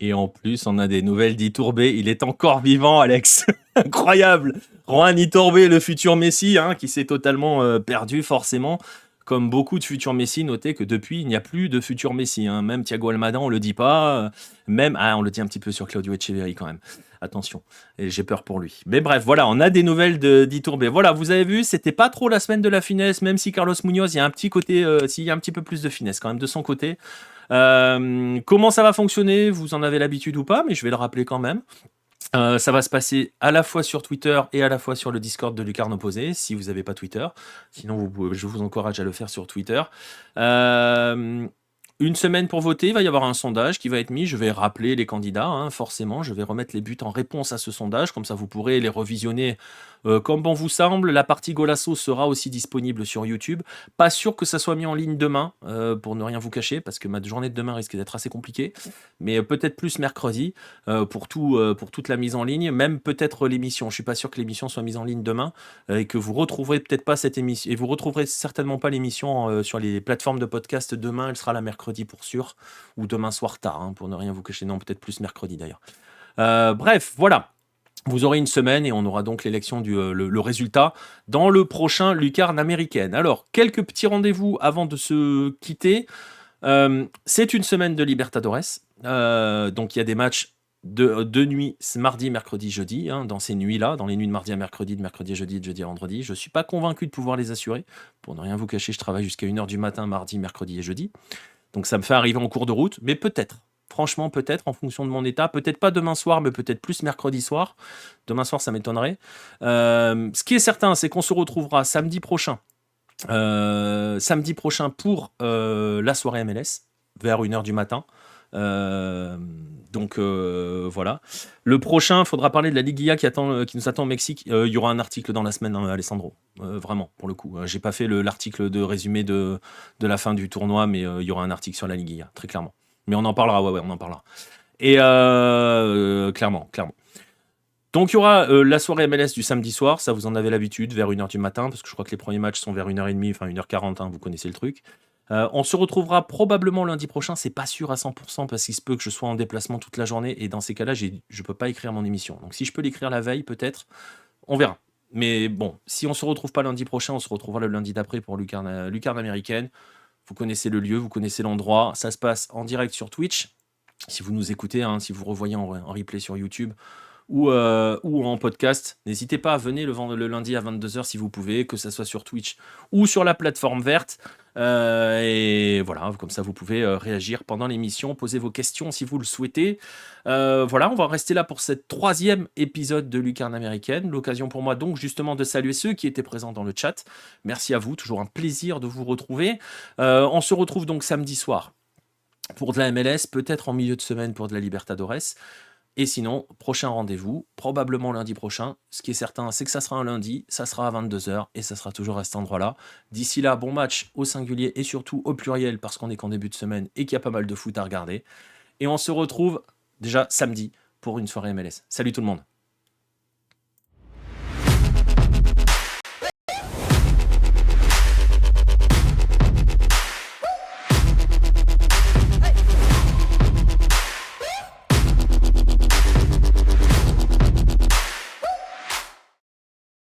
Et en plus, on a des nouvelles d'Iturbé. Il est encore vivant, Alex. Incroyable. Juan Iturbe, le futur Messi, hein, qui s'est totalement perdu, forcément. Comme beaucoup de futurs Messi, notez que depuis, il n'y a plus de futur Messi, hein. Même Thiago Almada, on le dit pas. On le dit un petit peu sur Claudio Echeverri quand même. Attention, et j'ai peur pour lui. Mais bref, voilà, on a des nouvelles d'Iturbe. Voilà, vous avez vu, c'était pas trop la semaine de la finesse, même si Carlos Munoz, il y a un petit côté, s'il y a un petit peu plus de finesse quand même de son côté. Comment ça va fonctionner? Vous en avez l'habitude ou pas, mais je vais le rappeler quand même. Ça va se passer à la fois sur Twitter et à la fois sur le Discord de Lucarne Opposé, si vous n'avez pas Twitter. Sinon, je vous encourage à le faire sur Twitter. Une semaine pour voter, il va y avoir un sondage qui va être mis. Je vais rappeler les candidats, hein, forcément. Je vais remettre les buts en réponse à ce sondage. Comme ça, vous pourrez les revisionner comme bon vous semble. La partie Golasso sera aussi disponible sur YouTube. Pas sûr que ça soit mis en ligne demain, pour ne rien vous cacher, parce que ma journée de demain risque d'être assez compliquée. Mais peut-être plus mercredi, pour toute la mise en ligne. Même peut-être l'émission. Je suis pas sûr que l'émission soit mise en ligne demain, et que vous retrouverez peut-être pas cette émission. Et vous retrouverez certainement pas l'émission sur les plateformes de podcast demain. Elle sera la mercredi pour sûr, ou demain soir tard, hein, pour ne rien vous cacher. Non, peut-être plus mercredi d'ailleurs. Bref, voilà. Vous aurez une semaine et on aura donc l'élection le résultat dans le prochain Lucarne américaine. Alors, quelques petits rendez-vous avant de se quitter. C'est une semaine de Libertadores. Donc, il y a des matchs de nuit, mardi, mercredi, jeudi. Dans ces nuits-là, dans les nuits de mardi à mercredi, de mercredi à jeudi, de jeudi à vendredi. Je ne suis pas convaincu de pouvoir les assurer. Pour ne rien vous cacher, je travaille jusqu'à 1h du matin, mardi, mercredi et jeudi. Donc, ça me fait arriver en cours de route, mais peut-être. Franchement, peut-être, en fonction de mon état. Peut-être pas demain soir, mais peut-être plus mercredi soir. Demain soir, ça m'étonnerait. Ce qui est certain, c'est qu'on se retrouvera samedi prochain. Pour la soirée MLS, vers 1h du matin. Donc voilà. Le prochain, il faudra parler de la Liguilla qui nous attend au Mexique. Il y aura un article dans la semaine, Alessandro. Vraiment, pour le coup. J'ai pas fait l'article de résumé de la fin du tournoi, mais il y aura un article sur la Liguilla, très clairement. Mais on en parlera, ouais, on en parlera. Et clairement. Donc il y aura la soirée MLS du samedi soir, ça vous en avez l'habitude, vers 1h du matin, parce que je crois que les premiers matchs sont vers 1h30, enfin 1h40, vous connaissez le truc. On se retrouvera probablement lundi prochain, c'est pas sûr à 100%, parce qu'il se peut que je sois en déplacement toute la journée, et dans ces cas-là, je peux pas écrire mon émission. Donc si je peux l'écrire la veille, peut-être, on verra. Mais bon, si on se retrouve pas lundi prochain, on se retrouvera le lundi d'après pour Lucarne américaine. Vous connaissez le lieu, vous connaissez l'endroit, ça se passe en direct sur Twitch. Si vous nous écoutez, si vous revoyez en replay sur YouTube ou en podcast, n'hésitez pas à venir le lundi à 22h si vous pouvez, que ça soit sur Twitch ou sur la plateforme verte. Et voilà, comme ça vous pouvez réagir pendant l'émission, poser vos questions si vous le souhaitez. Voilà, on va rester là pour cette 3e épisode de Lucarne américaine. L'occasion pour moi donc justement de saluer ceux qui étaient présents dans le chat. Merci à vous, toujours un plaisir de vous retrouver. On se retrouve donc samedi soir pour de la MLS, peut-être en milieu de semaine pour de la Libertadores. Et sinon, prochain rendez-vous, probablement lundi prochain. Ce qui est certain, c'est que ça sera un lundi, ça sera à 22h et ça sera toujours à cet endroit-là. D'ici là, bon match au singulier et surtout au pluriel parce qu'on est qu'en début de semaine et qu'il y a pas mal de foot à regarder. Et on se retrouve déjà samedi pour une soirée MLS. Salut tout le monde!